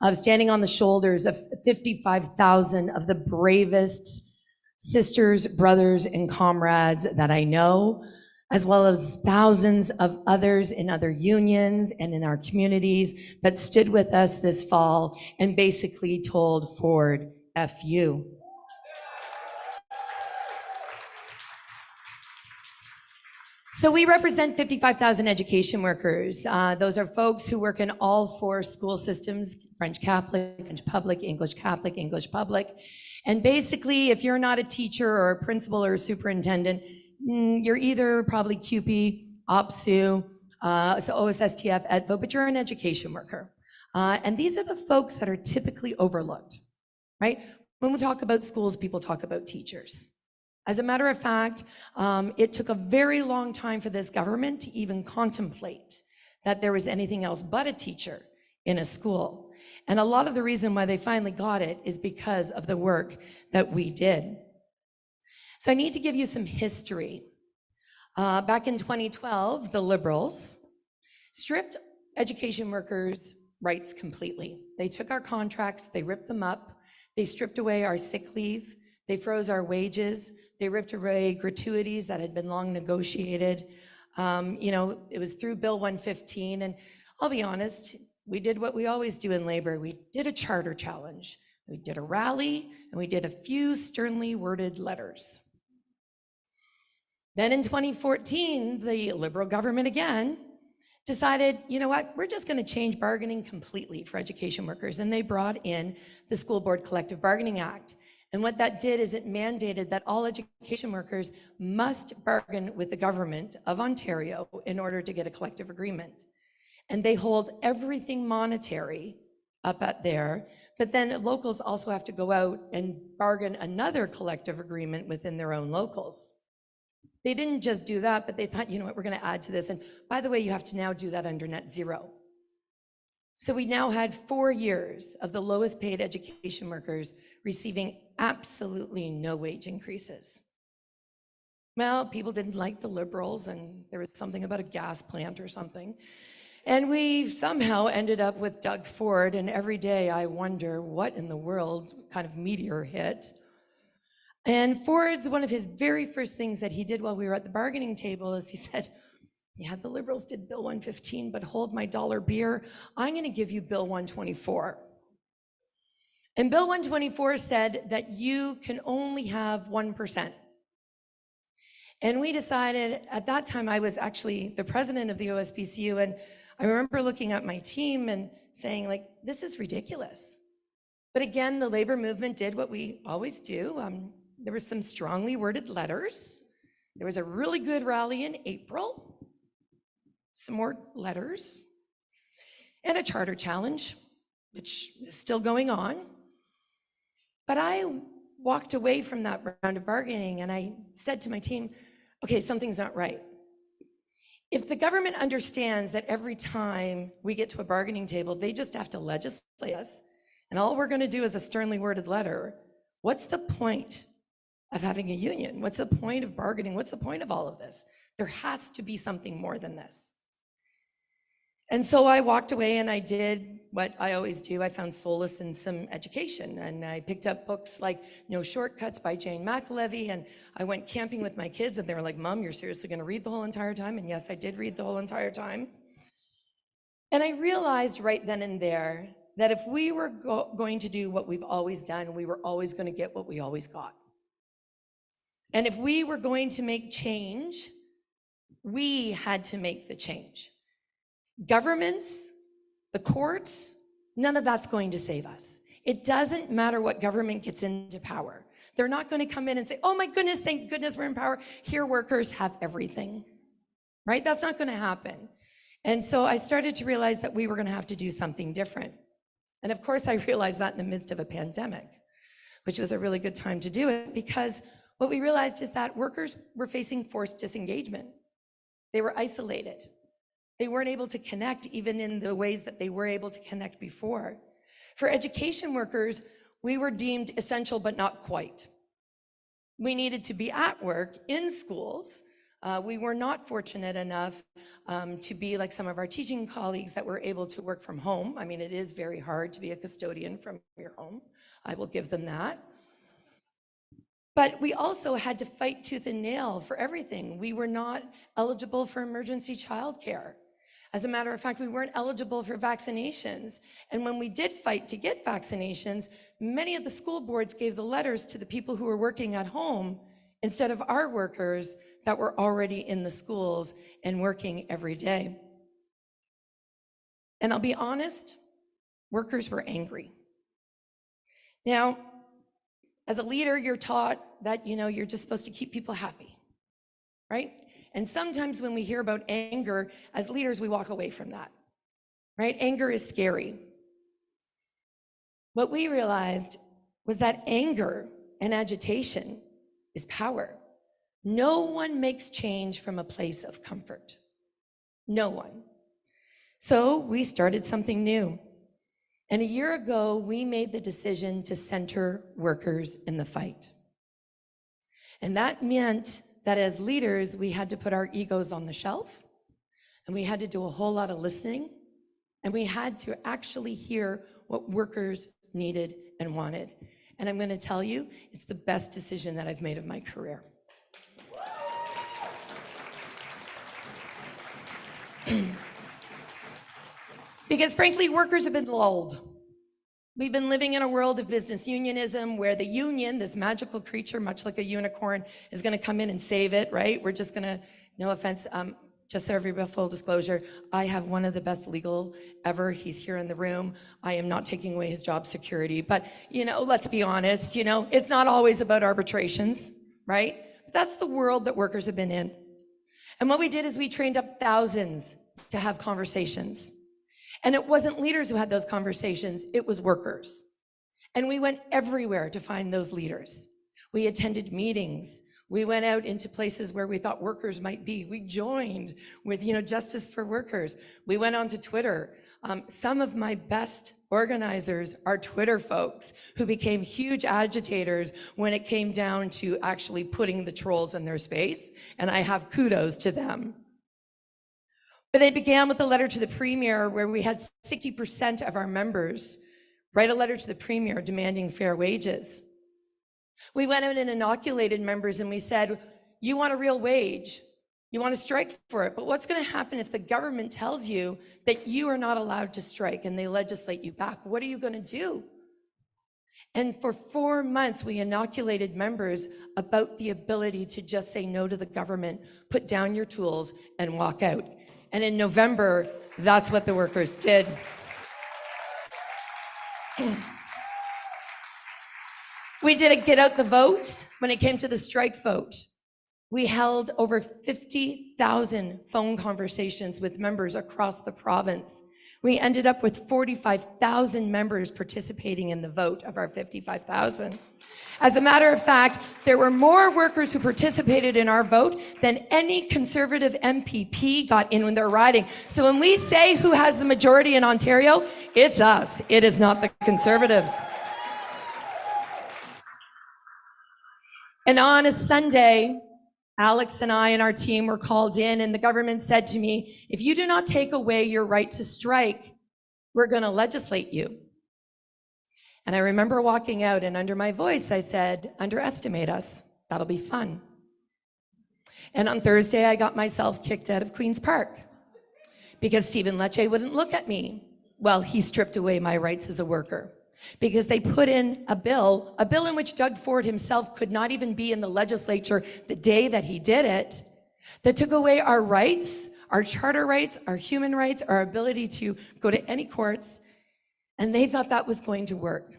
of standing on the shoulders of 55,000 of the bravest sisters, brothers, and comrades that I know, as well as thousands of others in other unions and in our communities that stood with us this fall and basically told Ford, F you. So we represent 55,000 education workers. Those are folks who work in all four school systems: French Catholic, French Public, English Catholic, English Public. And basically, if you're not a teacher or a principal or a superintendent, you're either probably CUPE, OPSU, so OSSTF, EDVO, but you're an education worker. And these are the folks that are typically overlooked, right? When we talk about schools, people talk about teachers. As a matter of fact, it took a very long time for this government to even contemplate that there was anything else but a teacher in a school. And a lot of the reason why they finally got it is because of the work that we did. So I need to give you some history. Back in 2012, the Liberals stripped education workers' rights completely. They took our contracts, they ripped them up, they stripped away our sick leave, they froze our wages, they ripped away gratuities that had been long negotiated. It was through Bill 115, and I'll be honest, we did what we always do in labor. We did a charter challenge, we did a rally, and we did a few sternly worded letters. Then in 2014, the Liberal government again decided, you know what, we're just going to change bargaining completely for education workers, and they brought in the School Board Collective Bargaining Act. And what that did is it mandated that all education workers must bargain with the government of Ontario in order to get a collective agreement. And they hold everything monetary up at there, but then locals also have to go out and bargain another collective agreement within their own locals. They didn't just do that, but they thought, you know what, we're going to add to this. And by the way, you have to now do that under net zero. So we now had 4 years of the lowest paid education workers receiving absolutely no wage increases. Well, people didn't like the Liberals, and there was something about a gas plant or something. And we somehow ended up with Doug Ford, and every day I wonder what in the world kind of meteor hit. And Ford's, one of his very first things that he did while we were at the bargaining table is he said, yeah, the Liberals did Bill 115, but hold my dollar beer, I'm going to give you Bill 124. And Bill 124 said that you can only have 1%. And we decided, at that time, I was actually the president of the OSPCU, and I remember looking at my team and saying, like, this is ridiculous. But again, the labor movement did what we always do. There were some strongly worded letters. There was a really good rally in April, some more letters, and a charter challenge, which is still going on. But I walked away from that round of bargaining and I said to my team, okay, something's not right. If the government understands that every time we get to a bargaining table, they just have to legislate us, and all we're going to do is a sternly worded letter, what's the point of having a union? What's the point of bargaining? What's the point of all of this? There has to be something more than this. And so I walked away and I did what I always do. I found solace in some education, and I picked up books like No Shortcuts by Jane McAlevey, and I went camping with my kids and they were like, Mom, you're seriously going to read the whole entire time? And yes, I did read the whole entire time. And I realized right then and there that if we were going to do what we've always done, we were always going to get what we always got. And if we were going to make change, we had to make the change. Governments, the courts, none of that's going to save us. It doesn't matter what government gets into power. They're not going to come in and say, oh my goodness, thank goodness we're in power. Here workers have everything, right? That's not going to happen. And so I started to realize that we were going to have to do something different. And of course, I realized that in the midst of a pandemic, which was a really good time to do it, because what we realized is that workers were facing forced disengagement. They were isolated. They weren't able to connect even in the ways that they were able to connect before. For education workers, we were deemed essential, but not quite. We needed to be at work in schools, We were not fortunate enough to be like some of our teaching colleagues that were able to work from home. I mean, it is very hard to be a custodian from your home. I will give them that. But we also had to fight tooth and nail for everything. We were not eligible for emergency childcare. As a matter of fact, we weren't eligible for vaccinations. And when we did fight to get vaccinations, many of the school boards gave the letters to the people who were working at home instead of our workers that were already in the schools and working every day. And I'll be honest, workers were angry. Now, as a leader, you're taught that, you're just supposed to keep people happy, right? And sometimes when we hear about anger, as leaders, we walk away from that, right? Anger is scary. What we realized was that anger and agitation is power. No one makes change from a place of comfort. No one. So we started something new. And a year ago, we made the decision to center workers in the fight. And that meant that as leaders, we had to put our egos on the shelf, and we had to do a whole lot of listening, and we had to actually hear what workers needed and wanted. And I'm going to tell you, it's the best decision that I've made of my career. Because frankly, workers have been lulled. We've been living in a world of business unionism where the union, this magical creature, much like a unicorn, is going to come in and save it, right? We're just going to, no offense, just so everybody, full disclosure, I have one of the best legal ever. He's here in the room. I am not taking away his job security, but let's be honest, it's not always about arbitrations, right? But that's the world that workers have been in. And what we did is we trained up thousands to have conversations. And it wasn't leaders who had those conversations, it was workers. And we went everywhere to find those leaders. We attended meetings. We went out into places where we thought workers might be. We joined with, Justice for Workers. We went onto Twitter. Some of my best organizers are Twitter folks who became huge agitators when it came down to actually putting the trolls in their space. And I have kudos to them. But it began with a letter to the Premier where we had 60% of our members write a letter to the Premier demanding fair wages. We went out and inoculated members and we said, you want a real wage, you want to strike for it, but what's going to happen if the government tells you that you are not allowed to strike and they legislate you back? What are you going to do? And for 4 months, we inoculated members about the ability to just say no to the government, put down your tools and walk out. And in November, that's what the workers did. We did a get out the vote when it came to the strike vote. We held over 50,000 phone conversations with members across the province. We ended up with 45,000 members participating in the vote of our 55,000. As a matter of fact, there were more workers who participated in our vote than any Conservative MPP got in when they're riding. So when we say who has the majority in Ontario, it's us. It is not the Conservatives. And on a Sunday, Alex and I and our team were called in and the government said to me, if you do not take away your right to strike, we're going to legislate you. And I remember walking out and under my voice, I said, underestimate us. That'll be fun. And on Thursday, I got myself kicked out of Queen's Park because Stephen Lecce wouldn't look at me while he stripped away my rights as a worker. Because they put in a bill in which Doug Ford himself could not even be in the legislature the day that he did it, that took away our rights, our charter rights, our human rights, our ability to go to any courts, and they thought that was going to work.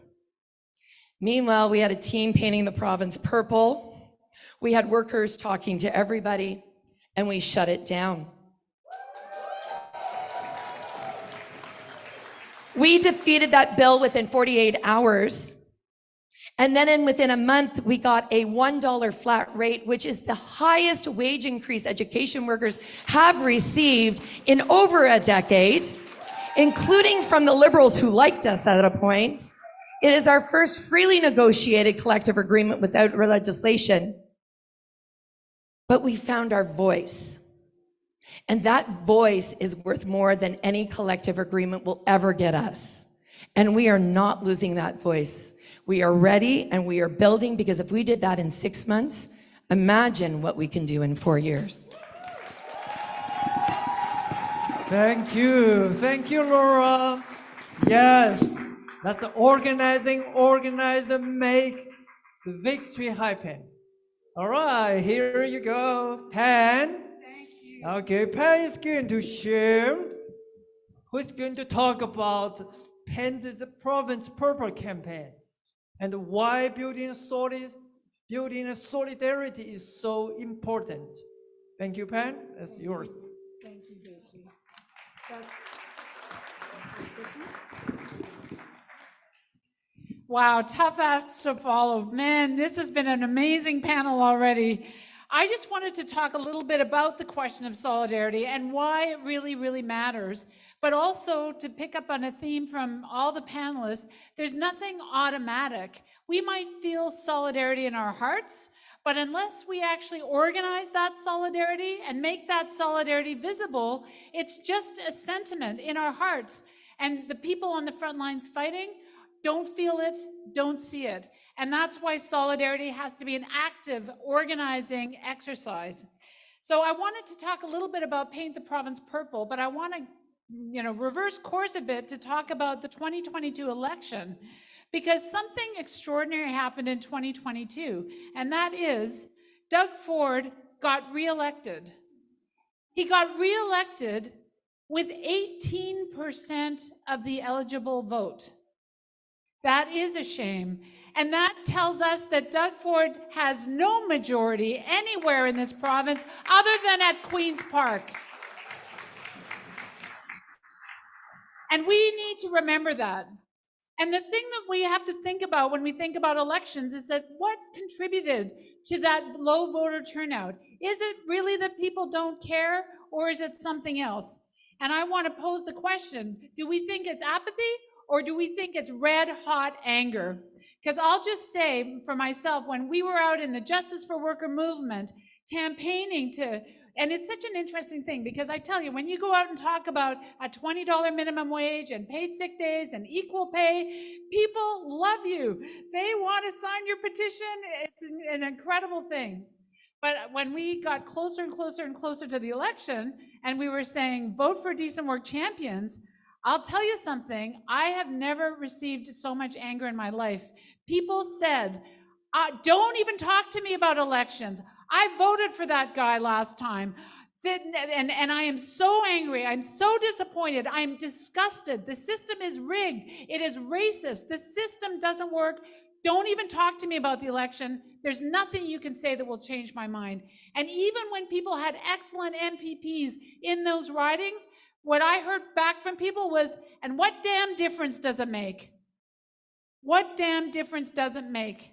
Meanwhile, we had a team painting the province purple, we had workers talking to everybody, and we shut it down. We defeated that bill within 48 hours. And then within a month, we got a $1 flat rate, which is the highest wage increase education workers have received in over a decade, including from the Liberals who liked us at a point. It is our first freely negotiated collective agreement without legislation. but we found our voice. And that voice is worth more than any collective agreement will ever get us. And we are not losing that voice. We are ready and we are building, because if we did that in 6 months, imagine what we can do in 4 years. Thank you. Thank you, Laura. Yes, that's organizing, organize, and make the victory happen. All right, here you go. Pan. Thank you. Okay, Pan is going to share. Who's going to talk about Pan's Province Purple campaign and why building a solidarity is so important. Thank you, Pan. That's yours. Thank you, Beixi. Wow, tough acts to follow. Man, this has been an amazing panel already. I just wanted to talk a little bit about the question of solidarity and why it really, really matters, but also to pick up on a theme from all the panelists. There's nothing automatic. We might feel solidarity in our hearts, but unless we actually organize that solidarity and make that solidarity visible, it's just a sentiment in our hearts. And the people on the front lines fighting don't feel it, don't see it. And that's why solidarity has to be an active, organizing exercise. So I wanted to talk a little bit about Paint the Province Purple, but I want to reverse course a bit to talk about the 2022 election, because something extraordinary happened in 2022, and that is Doug Ford got reelected. He got reelected with 18% of the eligible vote. That is a shame. And that tells us that Doug Ford has no majority anywhere in this province other than at Queen's Park. And we need to remember that. And the thing that we have to think about when we think about elections is that what contributed to that low voter turnout? Is it really that people don't care, or is it something else? And I want to pose the question, do we think it's apathy, or do we think it's red hot anger? Because I'll just say for myself, when we were out in the Justice for Worker movement campaigning and it's such an interesting thing, because I tell you, when you go out and talk about a $20 minimum wage and paid sick days and equal pay, people love you. They want to sign your petition. It's an incredible thing. But when we got closer and closer and closer to the election, and we were saying, vote for decent work champions, I'll tell you something, I have never received so much anger in my life. People said, don't even talk to me about elections. I voted for that guy last time. And I am so angry. I'm so disappointed. I'm disgusted. The system is rigged. It is racist. The system doesn't work. Don't even talk to me about the election. There's nothing you can say that will change my mind. And even when people had excellent MPPs in those ridings, what I heard back from people was, and what damn difference does it make? What damn difference does it make?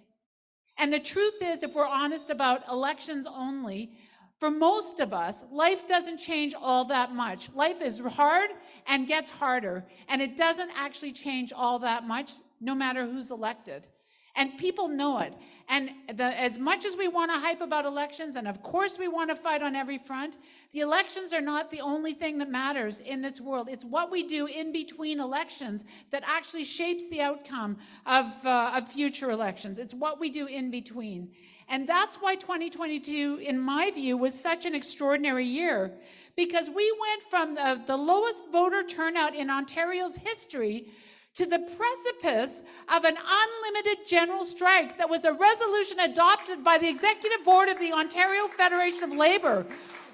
And the truth is, if we're honest about elections only, for most of us, life doesn't change all that much. Life is hard and gets harder, and it doesn't actually change all that much, no matter who's elected. And people know it. And as much as we want to hype about elections, and of course we want to fight on every front, the elections are not the only thing that matters in this world. It's what we do in between elections that actually shapes the outcome of future elections. It's what we do in between. And that's why 2022, in my view, was such an extraordinary year, because we went from the lowest voter turnout in Ontario's history to the precipice of an unlimited general strike that was a resolution adopted by the Executive Board of the Ontario Federation of Labour.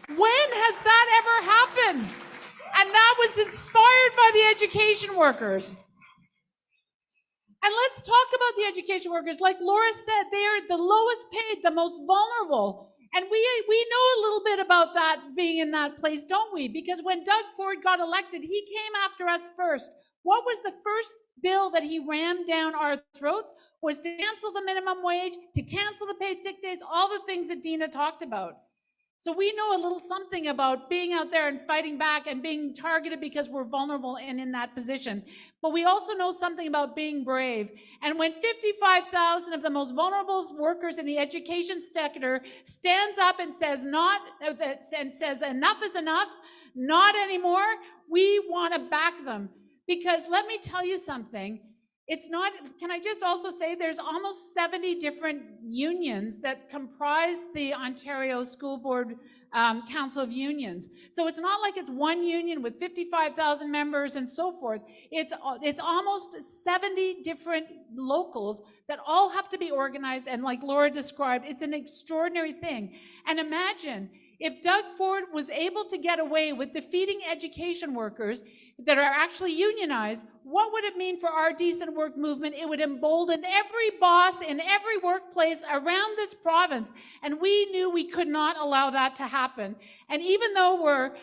When has that ever happened? And that was inspired by the education workers. And let's talk about the education workers. Like Laura said, they are the lowest paid, the most vulnerable. And we know a little bit about that, being in that place, don't we? Because when Doug Ford got elected, he came after us first. What was the first bill that he rammed down our throats? Was to cancel the minimum wage, to cancel the paid sick days, all the things that Deena talked about. So we know a little something about being out there and fighting back and being targeted because we're vulnerable and in that position. But we also know something about being brave. And when 55,000 of the most vulnerable workers in the education sector stands up and says enough is enough, not anymore, we want to back them. Because let me tell you something, it's not, can I just also say there's almost 70 different unions that comprise the Ontario School Board Council of Unions. So it's not like it's one union with 55,000 members and so forth. It's almost 70 different locals that all have to be organized, and like Laura described, it's an extraordinary thing. And imagine if Doug Ford was able to get away with defeating education workers that are actually unionized, what would it mean for our decent work movement? It would embolden every boss in every workplace around this province. And we knew we could not allow that to happen. And even though we're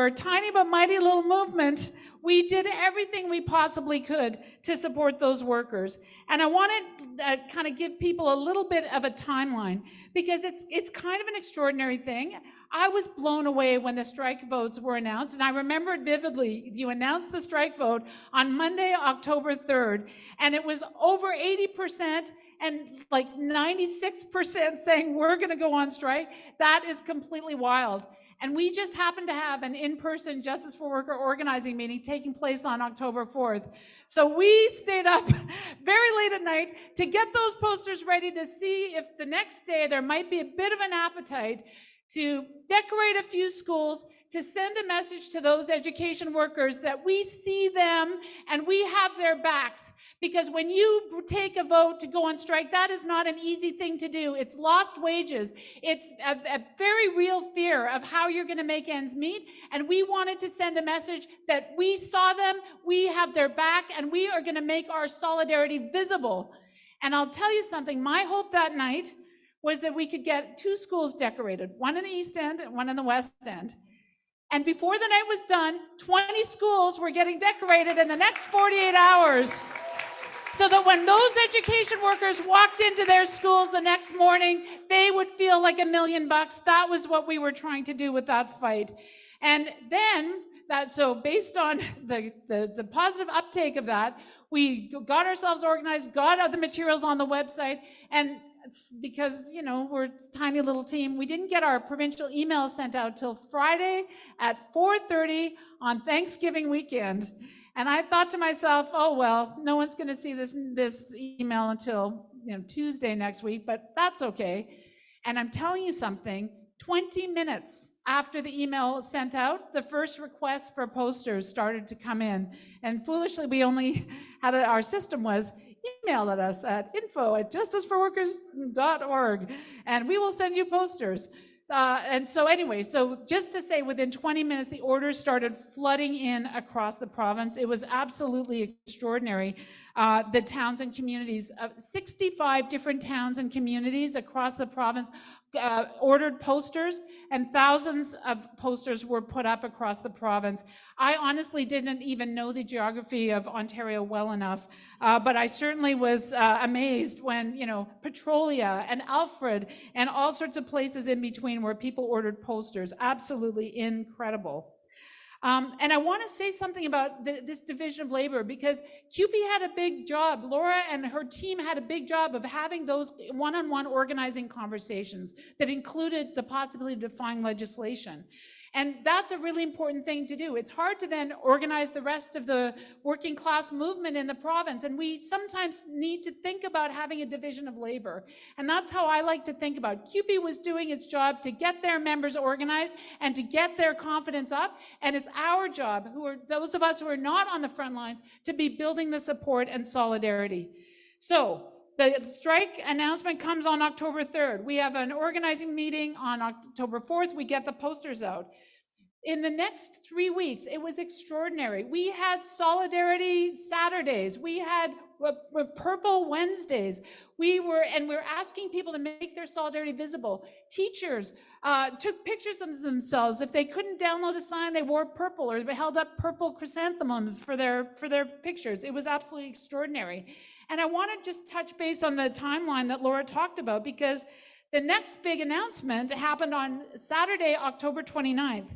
a tiny but mighty little movement, we did everything we possibly could to support those workers. And I want to kind of give people a little bit of a timeline, because it's kind of an extraordinary thing. I was blown away when the strike votes were announced, and I remember it vividly. You announced the strike vote on Monday, October 3rd, and it was over 80% and like 96% saying we're going to go on strike. That is completely wild. And we just happened to have an in-person Justice for Worker organizing meeting taking place on October 4th. So we stayed up very late at night to get those posters ready to see if the next day there might be a bit of an appetite to decorate a few schools, to send a message to those education workers that we see them and we have their backs. Because when you take a vote to go on strike, that is not an easy thing to do. It's lost wages. It's a very real fear of how you're going to make ends meet. And we wanted to send a message that we saw them, we have their back, and we are going to make our solidarity visible. And I'll tell you something, my hope that night was that we could get 2 schools decorated, one in the East End and one in the West End. And before the night was done, 20 schools were getting decorated in the next 48 hours. So that when those education workers walked into their schools the next morning, they would feel like $1 million. That was what we were trying to do with that fight. And then, so based on the positive uptake of that, we got ourselves organized, got the materials on the website, and it's because, we're a tiny little team. We didn't get our provincial emails sent out till Friday at 4:30 on Thanksgiving weekend. And I thought to myself, oh, well, no one's going to see this email until Tuesday next week, but that's okay. And I'm telling you something, 20 minutes after the email was sent out, the first request for posters started to come in. And foolishly, we only had our system was email at us at info@justiceforworkers.org, and we will send you posters. And so anyway, so just to say, within 20 minutes, the orders started flooding in across the province. It was absolutely extraordinary. The towns and communities, 65 different towns and communities across the province ordered posters, and thousands of posters were put up across the province. I honestly didn't even know the geography of Ontario well enough, but I certainly was amazed when, Petrolia and Alfred and all sorts of places in between where people ordered posters. Absolutely incredible. And I want to say something about this division of labor, because CUPE had a big job. Laura and her team had a big job of having those one-on-one organizing conversations that included the possibility of defying legislation. And that's a really important thing to do. It's hard to then organize the rest of the working class movement in the province. And we sometimes need to think about having a division of labor. And that's how I like to think about it. CUPE was doing its job to get their members organized and to get their confidence up. And it's our job, those of us who are not on the front lines, to be building the support and solidarity. So the strike announcement comes on October 3rd. We have an organizing meeting on October 4th. We get the posters out. In the next 3 weeks, it was extraordinary. We had Solidarity Saturdays. We had Purple Wednesdays. We're asking people to make their solidarity visible. Teachers took pictures of themselves. If they couldn't download a sign, they wore purple, or they held up purple chrysanthemums for their pictures. It was absolutely extraordinary. And I want to just touch base on the timeline that Laura talked about, because The next big announcement happened on Saturday, October 29th.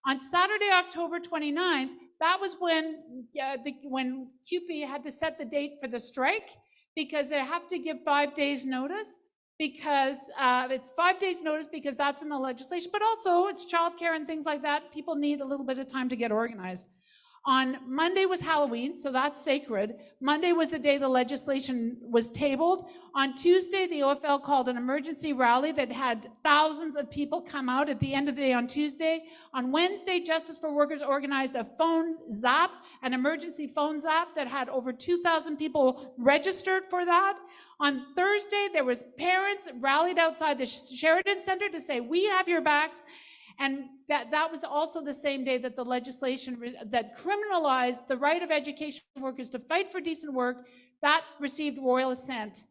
On Saturday, October 29th, that was when CUPE had to set the date for the strike, because they have to give 5 days notice, because it's 5 days notice because that's in the legislation, but also it's childcare and things like that. People need a little bit of time to get organized. On Monday was Halloween, so that's sacred. Monday was the day the legislation was tabled. On Tuesday, the OFL called an emergency rally that had thousands of people come out at the end of the day on Tuesday. On Wednesday, Justice for Workers organized a phone zap, an emergency phone zap that had over 2,000 people registered for that. On Thursday, there was parents rallied outside the Sheridan Center to say, we have your backs. And that was also the same day that the legislation that criminalized the right of education workers to fight for decent work, that received royal assent.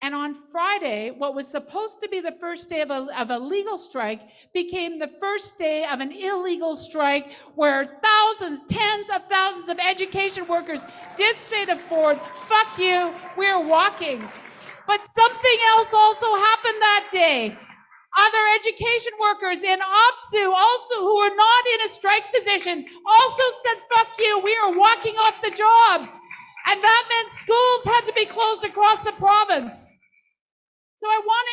And on Friday, what was supposed to be the first day of a legal strike became the first day of an illegal strike, where thousands, tens of thousands of education workers did say to Ford, fuck you, we're walking. But something else also happened that day. Other education workers in OPSU, also who are not in a strike position, also said, fuck you, we are walking off the job. And that meant schools had to be closed across the province. So I want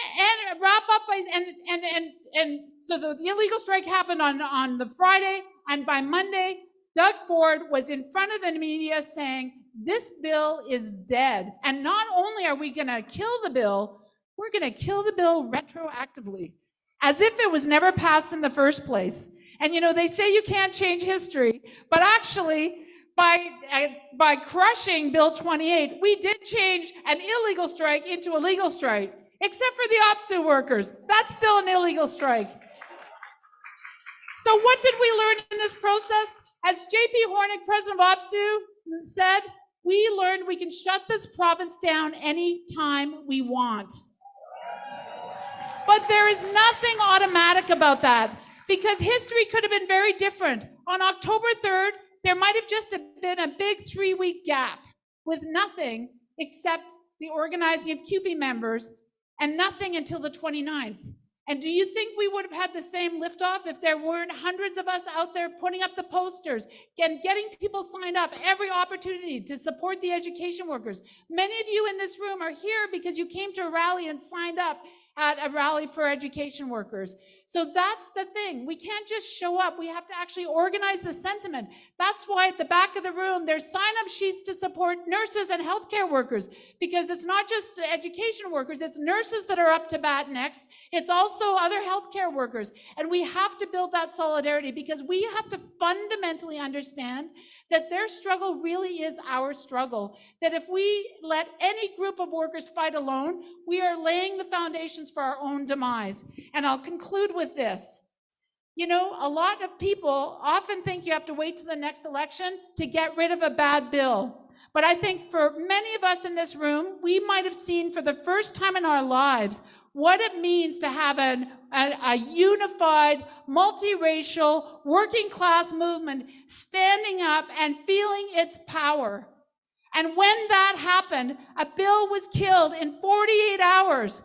to wrap up by, so the illegal strike happened on the Friday, and by Monday, Doug Ford was in front of the media saying, this bill is dead. And not only are we going to kill the bill, we're going to kill the bill retroactively, as if it was never passed in the first place. And you know, they say you can't change history, but actually, by crushing Bill 28, we did change an illegal strike into a legal strike, except for the OPSU workers. That's still an illegal strike. So what did we learn in this process? As JP Hornick, president of OPSU, said, we learned we can shut this province down anytime we want. But there is nothing automatic about that, because history could have been very different. On October 3rd, there might have just been a big 3-week gap with nothing except the organizing of CUPE members, and nothing until the 29th. And do you think we would have had the same liftoff if there weren't hundreds of us out there putting up the posters and getting people signed up, every opportunity to support the education workers? Many of you in this room are here because you came to a rally and signed up at a rally for education workers. So that's the thing. We can't just show up. We have to actually organize the sentiment. That's why at the back of the room, there's sign-up sheets to support nurses and healthcare workers, because it's not just the education workers, it's nurses that are up to bat next. It's also other healthcare workers. And we have to build that solidarity, because we have to fundamentally understand that their struggle really is our struggle. That if we let any group of workers fight alone, we are laying the foundations for our own demise. And I'll conclude with this. You know, a lot of people often think you have to wait till the next election to get rid of a bad bill. But I think for many of us in this room, we might have seen for the first time in our lives what it means to have a unified, multiracial, working class movement standing up and feeling its power. And when that happened, a bill was killed in 48 hours.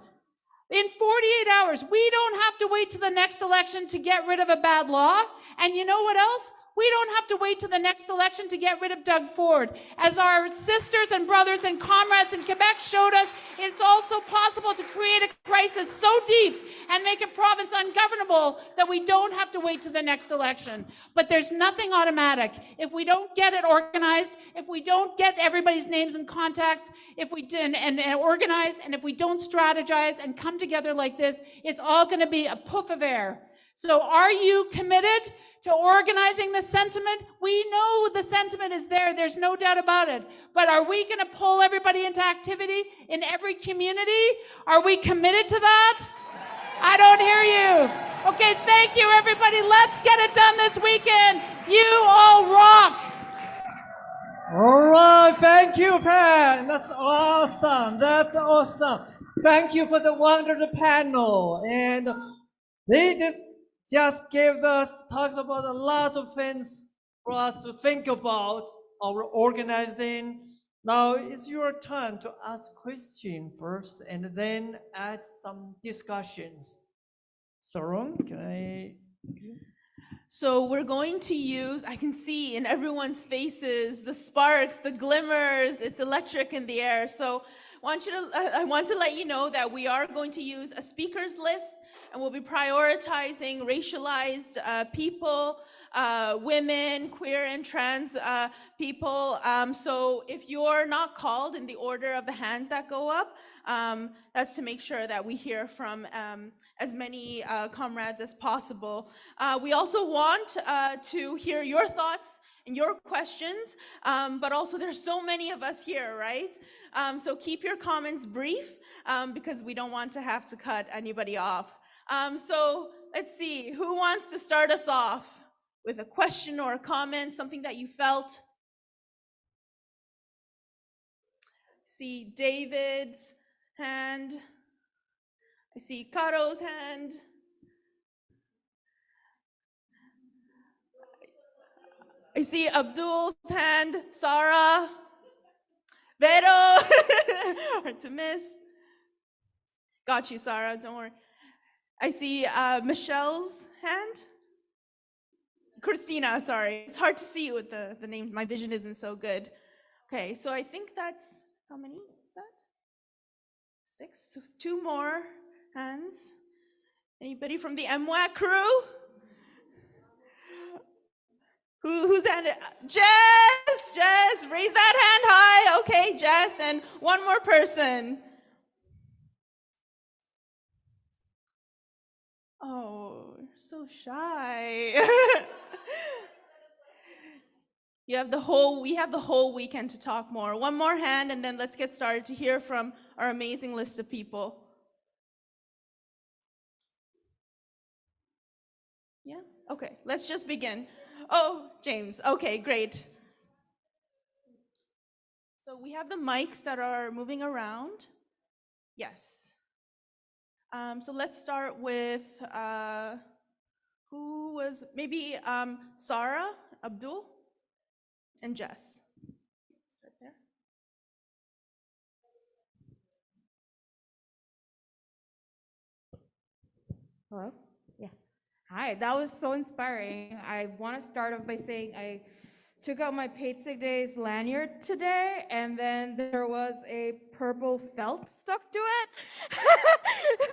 In 48 hours, we don't have to wait to the next election to get rid of a bad law. And you know what else? We don't have to wait to the next election to get rid of Doug Ford. As our sisters and brothers and comrades in Quebec showed us, it's also possible to create a crisis so deep and make a province ungovernable that we don't have to wait to the next election. But there's nothing automatic. If we don't get it organized, if we don't get everybody's names and contacts, if we didn't and organize, and if we don't strategize and come together like this, it's all going to be a puff of air. So are you committed to organizing the sentiment? We know the sentiment is there. There's no doubt about it. But are we going to pull everybody into activity in every community? Are we committed to that? I don't hear you. Okay, thank you, everybody. Let's get it done this weekend. You all rock. All right, thank you, Pat. That's awesome. That's awesome. Thank you for the wonderful panel. And they just gave us, talked about a lot of things for us to think about our organizing Now it's your turn to ask question first and then add some discussions. Sarom, can I? So we're going to use, I can see in everyone's faces, the sparks, the glimmers, it's electric in the air. So I want to let you know that we are going to use a speakers list and we'll be prioritizing racialized people, women, queer and trans people. So if you're not called in the order of the hands that go up, that's to make sure that we hear from as many comrades as possible. We also want to hear your thoughts and your questions, but also there's so many of us here, right? So keep your comments brief because we don't want to have to cut anybody off. So let's see, who wants to start us off with a question or a comment, something that you felt? See David's hand. I see Caro's hand. I see Abdul's hand, Sarah, Vero, hard to miss. Got you, Sarah, don't worry. I see Michelle's hand. Christina, sorry. It's hard to see with the name. My vision isn't so good. Okay, so I think that's, how many is that? 6, so 2 more hands. Anybody from the MWAC crew? Who's hand? Jess, raise that hand high. Okay, Jess, and one more person. Oh, you're so shy. We have the whole weekend to talk more. One more hand, and then let's get started to hear from our amazing list of people. Yeah? Okay, let's just begin. Oh, James. Okay, great. So we have the mics that are moving around. Yes. So let's start with who was maybe Sarah, Abdul, and Jess. It's right there. Hello? Yeah. Hi, that was so inspiring. I want to start off by saying I took out my paid sick days lanyard today, and then there was a purple felt stuck to it.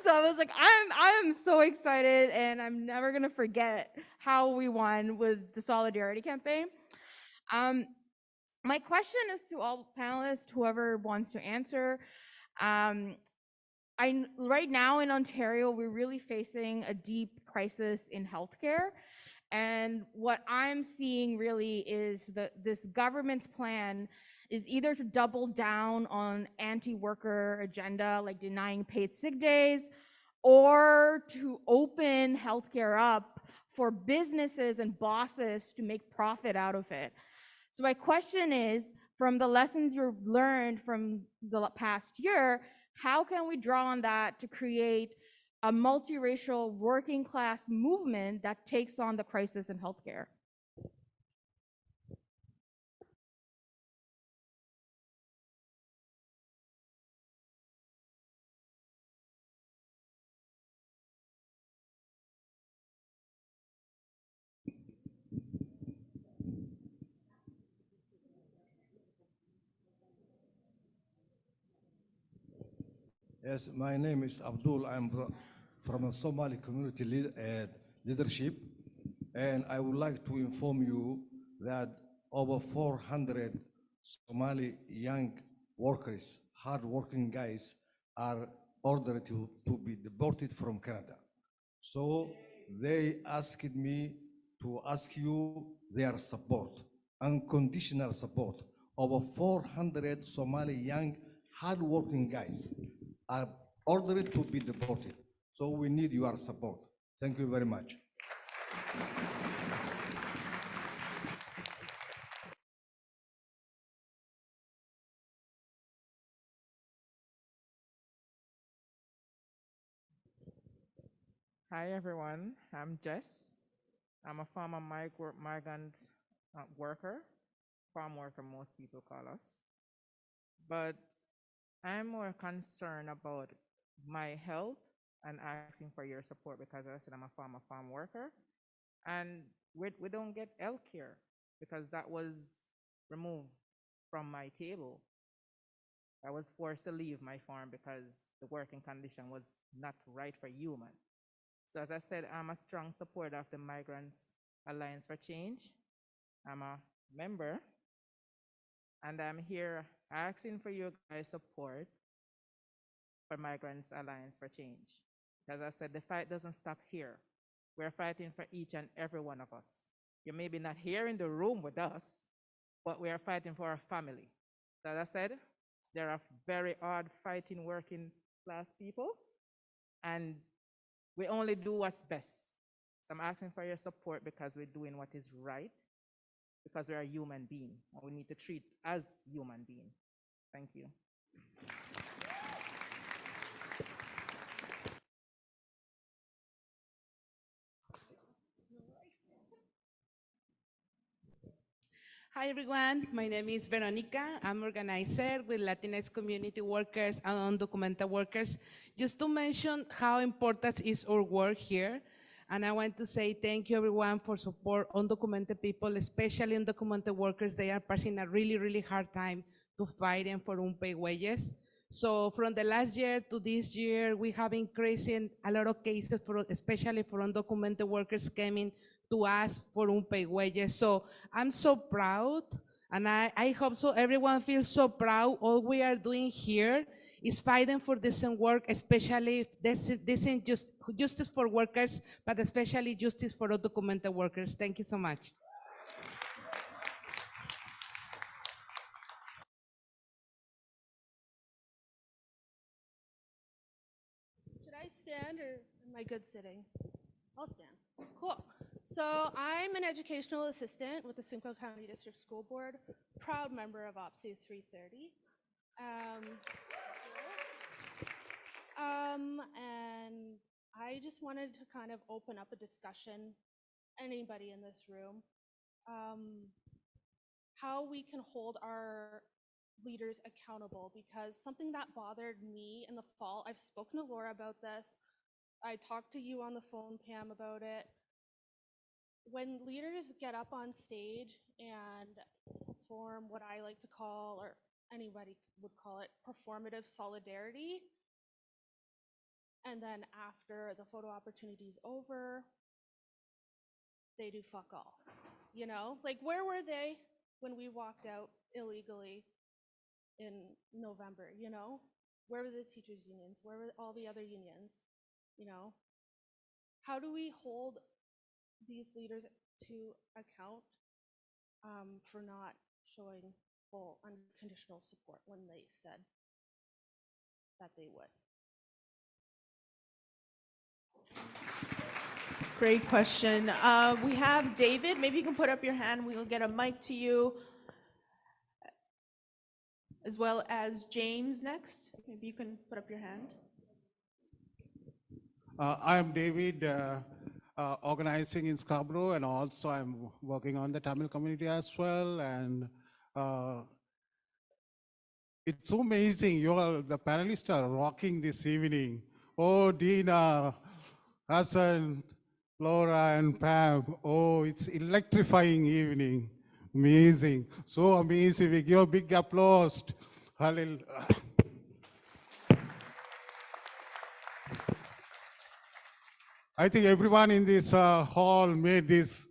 So I was like, I'm so excited, and I'm never gonna forget how we won with the solidarity campaign. My question is to all panelists, whoever wants to answer. Right now in Ontario, we're really facing a deep crisis in healthcare. And what I'm seeing really is that this government's plan is either to double down on anti-worker agenda, like denying paid sick days, or to open healthcare up for businesses and bosses to make profit out of it. So my question is, from the lessons you've learned from the past year, how can we draw on that to create a multiracial working class movement that takes on the crisis in healthcare? Yes, my name is Abdul. I'm from a Somali community leadership, and I would like to inform you that over 400 Somali young workers, hard-working guys, are ordered to be deported from Canada. So they asked me to ask you their support, unconditional support. Over 400 Somali young, hard-working guys are ordered to be deported. So we need your support. Thank you very much. Hi everyone, I'm Jess. I'm a former migrant worker, farm worker most people call us. but I'm more concerned about my health and asking for your support because I said I'm a former farm worker, and we don't get health care because that was removed from my table. I was forced to leave my farm because the working condition was not right for human. So as I said, I'm a strong supporter of the Migrants Alliance for Change. I'm a member, and I'm here asking for your guys' support for Migrants Alliance for Change. As I said, the fight doesn't stop here. We're fighting for each and every one of us. You may be not here in the room with us, but we are fighting for our family. So as I said, there are very hard fighting working class people, and we only do what's best. So I'm asking for your support because we're doing what is right, because we're a human being, and we need to treat as human being. Thank you. Hi everyone, my name is Veronica. I'm an organizer with Latinx community workers and undocumented workers. Just to mention how important is our work here. And I want to say thank you everyone for support undocumented people, especially undocumented workers. They are passing a really, really hard time to fighting for unpaid wages. So from the last year to this year, we have increasing a lot of cases, especially for undocumented workers coming to ask for unpaid wages. So I'm so proud, and I hope so everyone feels so proud. All we are doing here is fighting for decent work, especially decent justice for workers, but especially justice for undocumented workers. Thank you so much. Should I stand or am I good sitting? I'll stand. Cool. So I'm an educational assistant with the Simcoe County District School Board, proud member of OPSU 330. And I just wanted to kind of open up a discussion, anybody in this room, how we can hold our leaders accountable, because something that bothered me in the fall, I've spoken to Laura about this, I talked to you on the phone, Pam, about it. When leaders get up on stage and perform what I like to call, or anybody would call it, performative solidarity, and then after the photo opportunity is over, they do fuck all. You know, like where were they when we walked out illegally in November, you know? Where were the teachers' unions? Where were all the other unions, you know? How do we hold these leaders to account for not showing full unconditional support when they said that they would? Great question. We have David. Maybe you can put up your hand. We'll get a mic to you, as well as James next. Maybe you can put up your hand. I am David, organizing in Scarborough, and also I'm working on the Tamil community as well. And it's so amazing. You all, the panelists are rocking this evening. Oh, Deena, Hussan, Laura, and Pam. Oh, it's electrifying evening. Amazing. So amazing. We give a big applause. Hallelujah. I think everyone in this hall made this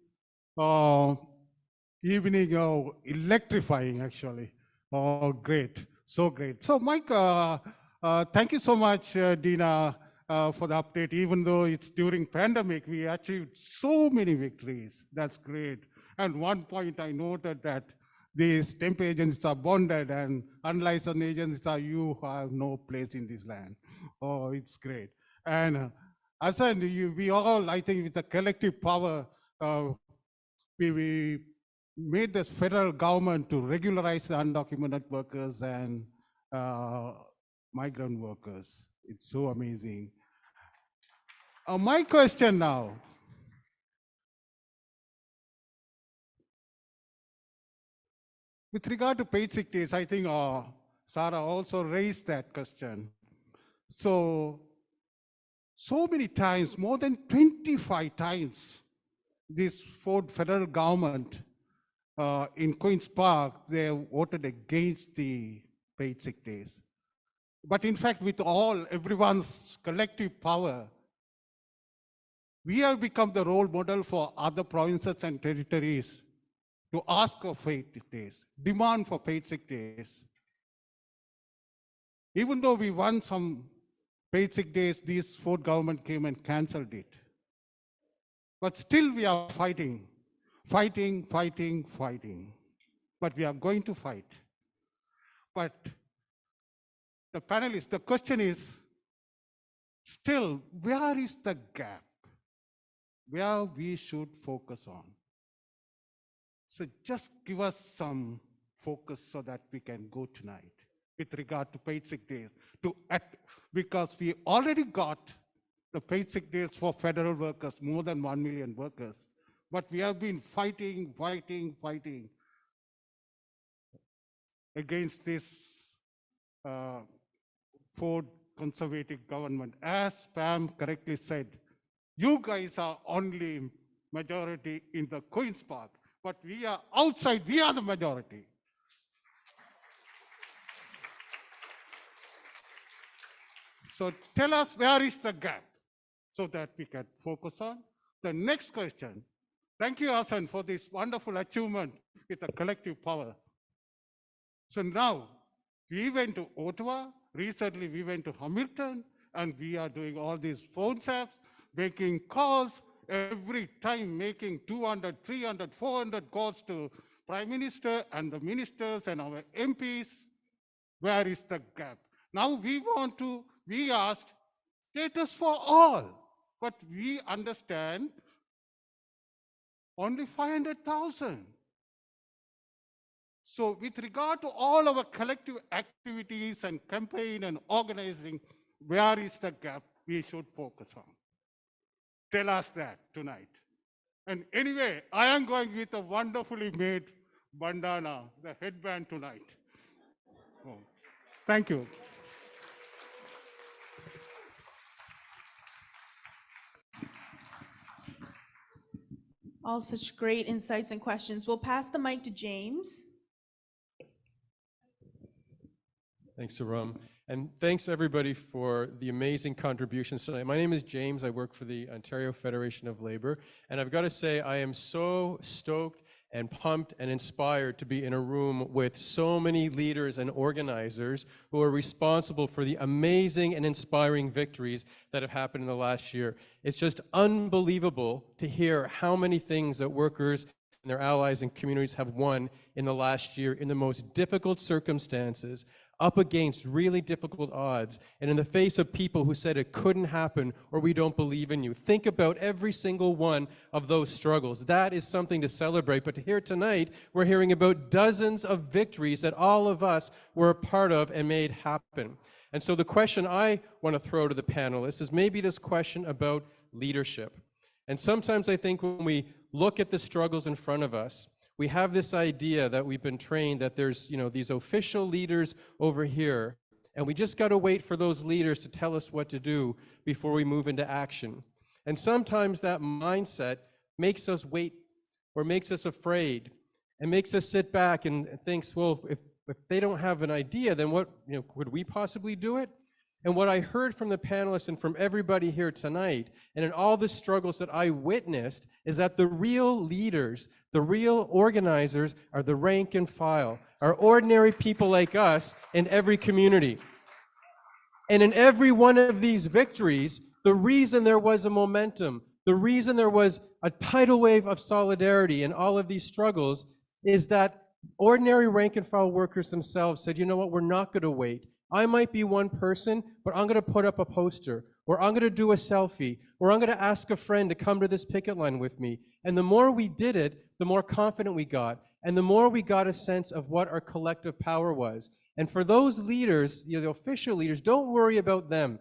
evening electrifying, actually. Oh, great. So great. So, Mike, thank you so much, Deena, for the update. Even though it's during pandemic, we achieved so many victories. That's great. And one point I noted that these temp agents are bonded, and unlicensed agents are you who have no place in this land. Oh, it's great. And Hussan, we all, I think, with the collective power, we made this federal government to regularize the undocumented workers and migrant workers. It's so amazing. My question now. With regard to paid sick days, I think Sarah also raised that question. So many times, more than 25 times, this federal government in Queen's Park, they voted against the paid sick days. But in fact, with everyone's collective power, we have become the role model for other provinces and territories to ask for paid days, demand for paid sick days. Even though we won some paid sick days, this fourth government came and canceled it. But still we are fighting. But we are going to fight. But the panelists, the question is, still, where is the gap? Where we should focus on? So just give us some focus so that we can go tonight with regard to paid sick days. Because we already got the paid sick days for federal workers, more than 1 million workers. But we have been fighting against this Ford conservative government. As Pam correctly said, you guys are only majority in the Queen's Park, but we are outside, we are the majority. So tell us where is the gap so that we can focus on. The next question. Thank you, Hussan, for this wonderful achievement with the collective power. So now, we went to Ottawa, recently we went to Hamilton, and we are doing all these phone taps, making calls, every time making 200, 300, 400 calls to Prime Minister and the ministers and our MPs. Where is the gap? Now we asked status for all, but we understand only 500,000. So with regard to all our collective activities and campaign and organizing, where is the gap we should focus on? Tell us that tonight. And anyway, I am going with a wonderfully made bandana, the headband tonight. Oh, thank you. All such great insights and questions. We'll pass the mic to James. Thanks, Sarom. And thanks everybody for the amazing contributions tonight. My name is James. I work for the Ontario Federation of Labor. And I've got to say, I am so stoked and pumped and inspired to be in a room with so many leaders and organizers who are responsible for the amazing and inspiring victories that have happened in the last year. It's just unbelievable to hear how many things that workers and their allies and communities have won in the last year in the most difficult circumstances, up against really difficult odds, and in the face of people who said it couldn't happen or we don't believe in you. Think about every single one of those struggles. That is something to celebrate. But to hear tonight, we're hearing about dozens of victories that all of us were a part of and made happen. And so the question I want to throw to the panelists is maybe this question about leadership. And sometimes I think when we look at the struggles in front of us, we have this idea that we've been trained that there's, these official leaders over here, and we just got to wait for those leaders to tell us what to do before we move into action. And sometimes that mindset makes us wait or makes us afraid and makes us sit back and thinks, well, if they don't have an idea, then what, could we possibly do it? And what I heard from the panelists and from everybody here tonight, and in all the struggles that I witnessed, is that the real leaders, the real organizers are the rank and file, are ordinary people like us in every community. And in every one of these victories, the reason there was a momentum, the reason there was a tidal wave of solidarity in all of these struggles is that ordinary rank and file workers themselves said, you know what, we're not going to wait. I might be one person, but I'm going to put up a poster, or I'm going to do a selfie, or I'm going to ask a friend to come to this picket line with me. And the more we did it, the more confident we got, and the more we got a sense of what our collective power was. And for those leaders, the official leaders, don't worry about them.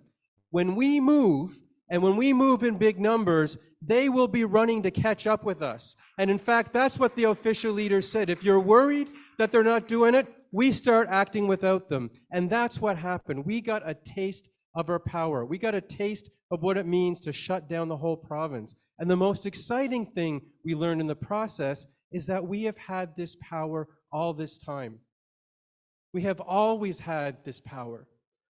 When we move, and when we move in big numbers, they will be running to catch up with us. And in fact, that's what the official leaders said. If you're worried that they're not doing it, we start acting without them. And that's what happened. We got a taste of our power. We got a taste of what it means to shut down the whole province. And the most exciting thing we learned in the process is that we have had this power all this time. We have always had this power,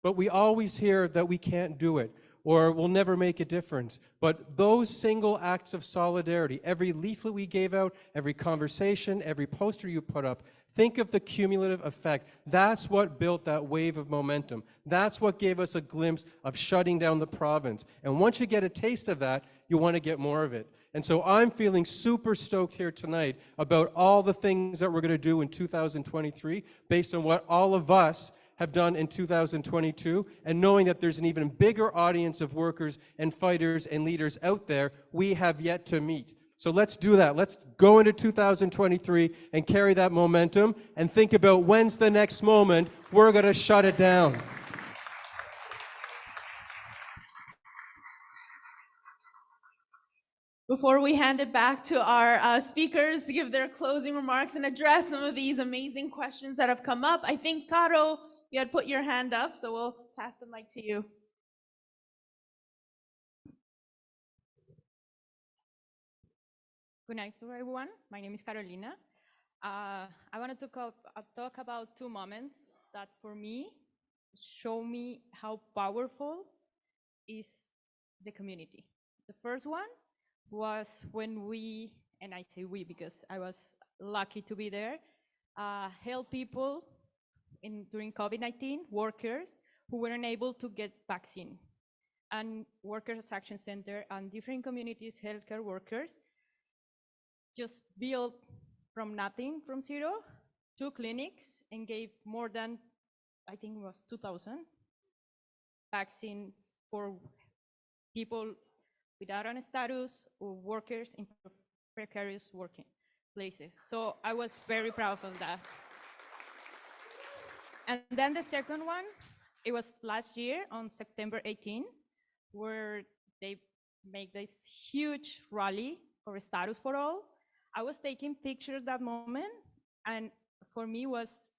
but we always hear that we can't do it or we'll never make a difference. But those single acts of solidarity, every leaflet we gave out, every conversation, every poster you put up, think of the cumulative effect. That's what built that wave of momentum. That's what gave us a glimpse of shutting down the province. And once you get a taste of that, you want to get more of it. And so I'm feeling super stoked here tonight about all the things that we're going to do in 2023 based on what all of us have done in 2022, and knowing that there's an even bigger audience of workers and fighters and leaders out there we have yet to meet. So let's do that. Let's go into 2023 and carry that momentum and think about when's the next moment we're going to shut it down. Before we hand it back to our speakers to give their closing remarks and address some of these amazing questions that have come up, I think, Caro, you had put your hand up, so we'll pass the mic to you. Good night to everyone. My name is Carolina. I wanted to talk about two moments that for me show me how powerful is the community. The first one was when we, and I say we because I was lucky to be there, help people during COVID-19, workers who weren't able to get vaccine. And Workers Action Center and different communities, healthcare workers, just built from nothing, from zero, 2 clinics and gave more than, I think it was 2,000 vaccines for people without a status or workers in precarious working places. So I was very proud of that. And then the second one, it was last year on September 18, where they make this huge rally for status for all. I was taking pictures that moment, and for me was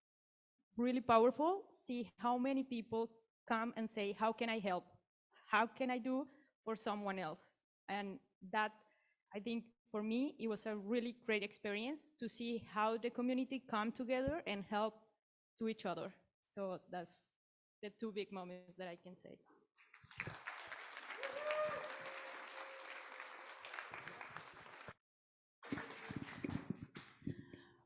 really powerful, see how many people come and say, how can I help? How can I do for someone else? And that, I think, for me, it was a really great experience to see how the community come together and help to each other. So that's the two big moments that I can say.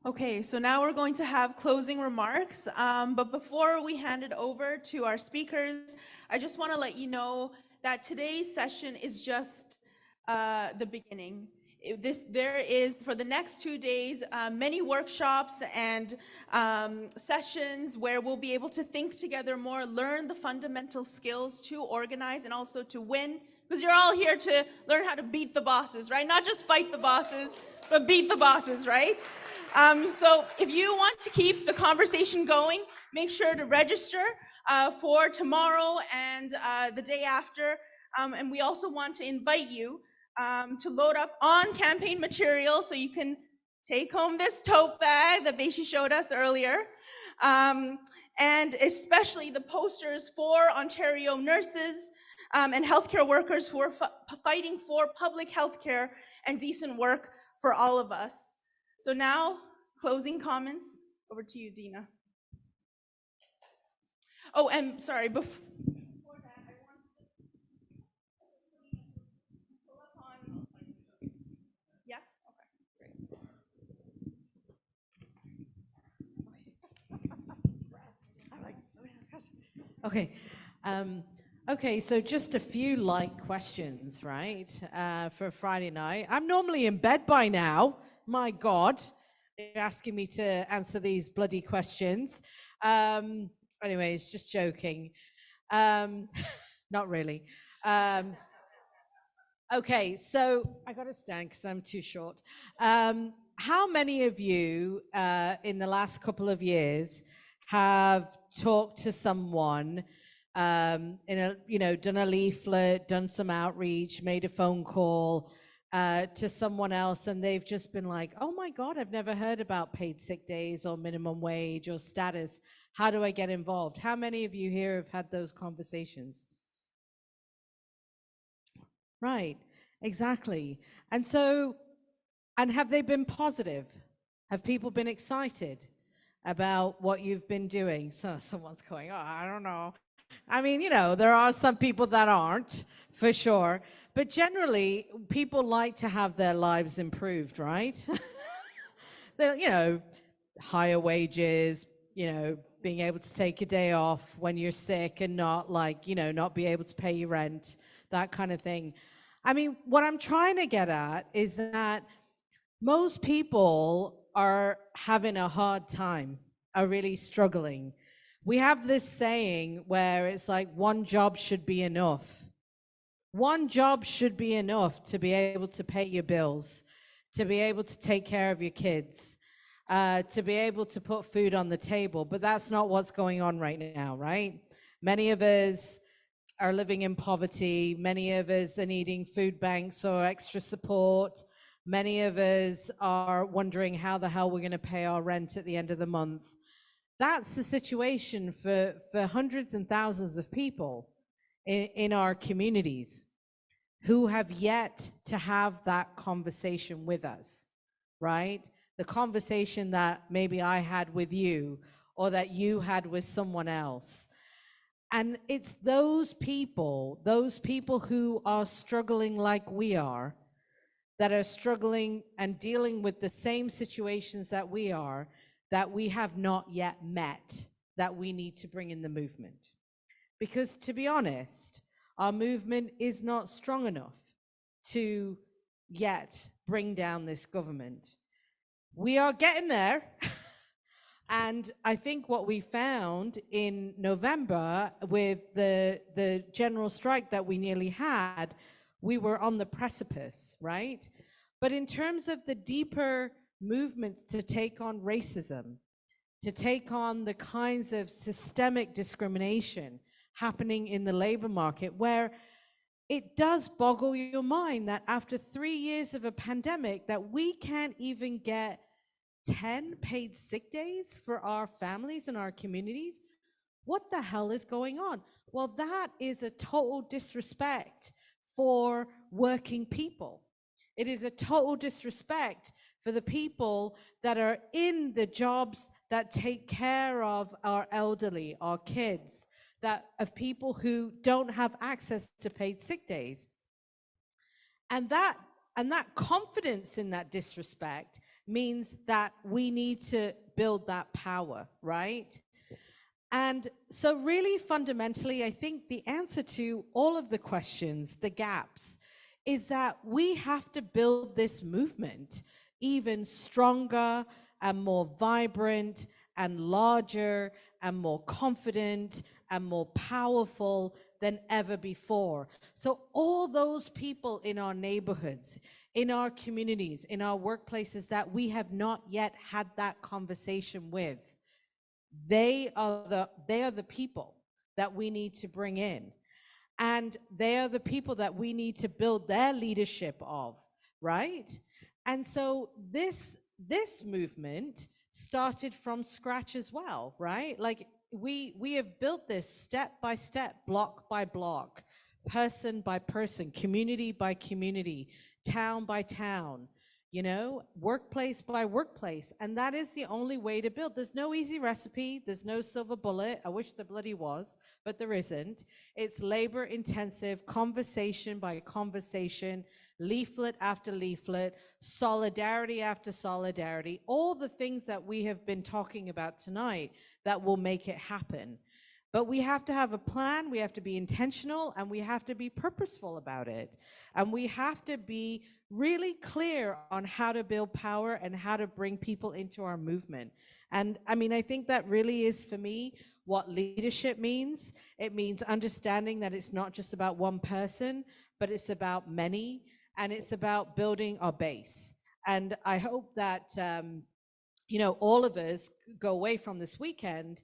Okay, so now we're going to have closing remarks. But before we hand it over to our speakers, I just want to let you know that today's session is just the beginning. There is, for the next 2 days, many workshops and sessions where we'll be able to think together more, learn the fundamental skills to organize and also to win, because you're all here to learn how to beat the bosses, right? Not just fight the bosses, but beat the bosses, right? So if you want to keep the conversation going, make sure to register for tomorrow and the day after. And we also want to invite you to load up on campaign material so you can take home this tote bag that Beixi showed us earlier. And especially the posters for Ontario nurses and healthcare workers who are fighting for public healthcare and decent work for all of us. So now, closing comments, over to you, Deena. Oh, and sorry, before that, I want to pull up on, yeah, Okay. Okay, so just a few light questions, right, for Friday night. I'm normally in bed by now. My God, you're asking me to answer these bloody questions. Anyways, just joking. Not really. Okay, so I got to stand because I'm too short. How many of you in the last couple of years have talked to someone, done a leaflet, done some outreach, made a phone call, to someone else, and they've just been like, oh my God, I've never heard about paid sick days or minimum wage or status. How do I get involved? How many of you here have had those conversations? Right, exactly. And so, and have they been positive? Have people been excited about what you've been doing? So someone's going, oh, I don't know. I mean, you know, there are some people that aren't, for sure. But generally, people like to have their lives improved, right? You know, higher wages, you know, being able to take a day off when you're sick and not like, you know, not be able to pay your rent, that kind of thing. I mean, what I'm trying to get at is that most people are having a hard time, are really struggling. We have this saying where it's like one job should be enough. One job should be enough to be able to pay your bills, to be able to take care of your kids, to be able to put food on the table. But that's not what's going on right now, right? Many of us are living in poverty. Many of us are needing food banks or extra support. Many of us are wondering how the hell we're going to pay our rent at the end of the month. That's the situation for hundreds and thousands of people in our communities who have yet to have that conversation with us, right? The conversation that maybe I had with you or that you had with someone else. And it's those people who are struggling like we are, that are struggling and dealing with the same situations that we are, that we have not yet met, that we need to bring in the movement. Because to be honest, our movement is not strong enough to yet bring down this government. We are getting there. And I think what we found in November with the general strike that we nearly had, we were on the precipice, right? But in terms of the deeper movements to take on racism, to take on the kinds of systemic discrimination happening in the labor market, where it does boggle your mind that after 3 years of a pandemic, that we can't even get 10 paid sick days for our families and our communities. What the hell is going on? Well, that is a total disrespect for working people. It is a total disrespect for the people that are in the jobs that take care of our elderly, our kids, that of people who don't have access to paid sick days. And that confidence in that disrespect means that we need to build that power, right? And so really fundamentally, I think the answer to all of the questions, the gaps, is that we have to build this movement even stronger and more vibrant and larger and more confident and more powerful than ever before. So all those people in our neighborhoods, in our communities, in our workplaces that we have not yet had that conversation with, they are the people that we need to bring in. And they are the people that we need to build their leadership of, right? And so this movement started from scratch as well, right? Like we have built this step by step, block by block, person by person, community by community, town by town, you know, workplace by workplace. And that is the only way to build. There's no easy recipe. There's no silver bullet. I wish there bloody was, but there isn't. It's labor intensive, conversation by conversation, leaflet after leaflet, solidarity after solidarity, all the things that we have been talking about tonight that will make it happen. But we have to have a plan, we have to be intentional, and we have to be purposeful about it. And we have to be really clear on how to build power and how to bring people into our movement. And I mean, I think that really is, for me, what leadership means. It means understanding that it's not just about one person, but it's about many, and it's about building our base. And I hope that you know, all of us go away from this weekend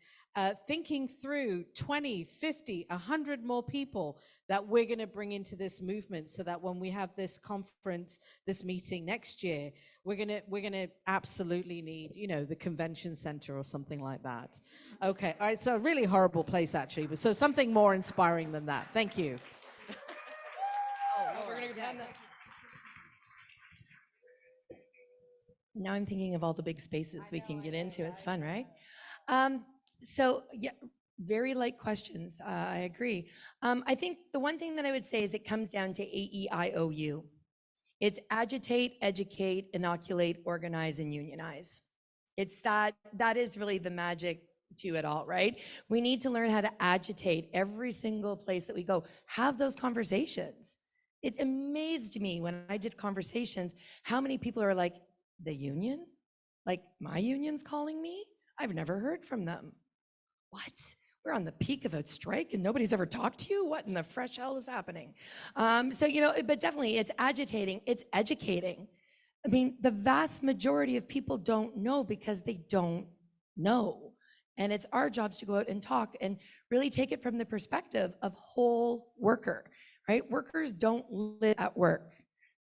thinking through 20, 50, 100 more people that we're going to bring into this movement so that when we have this conference, this meeting next year, we're going to absolutely need, you know, the convention center or something like that. Okay. All right. So a really horrible place, actually, but so something more inspiring than that. Thank you. Now I'm thinking of all the big spaces we can get into. It's fun, right? So yeah, very light questions. I agree. I think the one thing that I would say is it comes down to AEIOU. It's agitate, educate, inoculate, organize, and unionize. It's that is really the magic to it all, right? We need to learn how to agitate every single place that we go. Have those conversations. It amazed me when I did conversations, how many people are like, the union? Like my union's calling me? I've never heard from them. What? We're on the peak of a strike and nobody's ever talked to you? What in the fresh hell is happening? So, you know, but definitely it's agitating, it's educating. I mean, the vast majority of people don't know because they don't know. And it's our jobs to go out and talk and really take it from the perspective of whole worker, right? Workers don't live at work.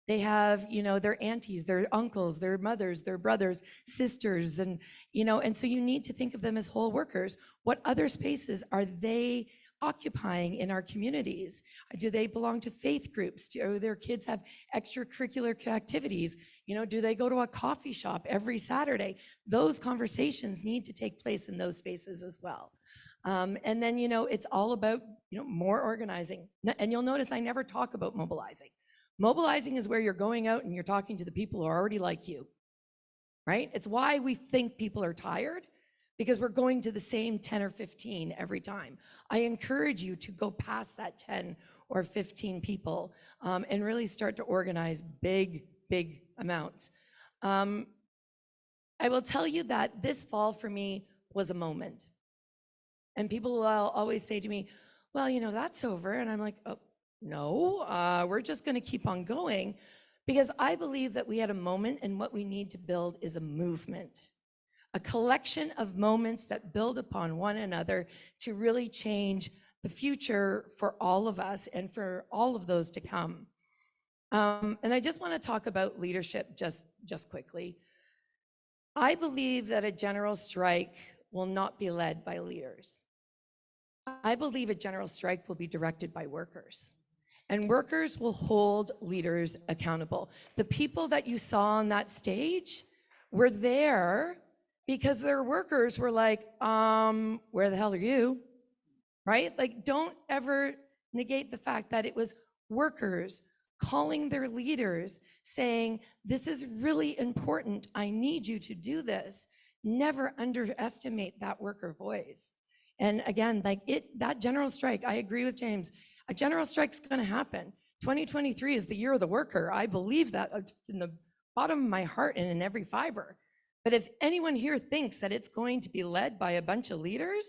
They have, you know, their aunties, their uncles, their mothers, their brothers, sisters, and, you know, and so you need to think of them as whole workers. What other spaces are they occupying in our communities? Do they belong to faith groups? Do their kids have extracurricular activities? You know, do they go to a coffee shop every Saturday? Those conversations need to take place in those spaces as well. And then, you know, it's all about, you know, more organizing. And you'll notice I never talk about mobilizing. Mobilizing is where you're going out and you're talking to the people who are already like you, right? It's why we think people are tired, because we're going to the same 10 or 15 every time. I encourage you to go past that 10 or 15 people and really start to organize big, big amounts. I will tell you that this fall for me was a moment. And people will always say to me, well, you know, that's over. And I'm like, oh, no, we're just going to keep on going, because I believe that we had a moment, and what we need to build is a movement, a collection of moments that build upon one another to really change the future for all of us and for all of those to come. And I just want to talk about leadership just quickly. I believe that a general strike will not be led by leaders. I believe a general strike will be directed by workers. And workers will hold leaders accountable. The people that you saw on that stage were there because their workers were like, where the hell are you? Right? Like, don't ever negate the fact that it was workers calling their leaders saying, this is really important. I need you to do this. Never underestimate that worker voice. And again, like that general strike, I agree with James. A general strike's going to happen. 2023 is the year of the worker. I believe that in the bottom of my heart and in every fiber. But if anyone here thinks that it's going to be led by a bunch of leaders,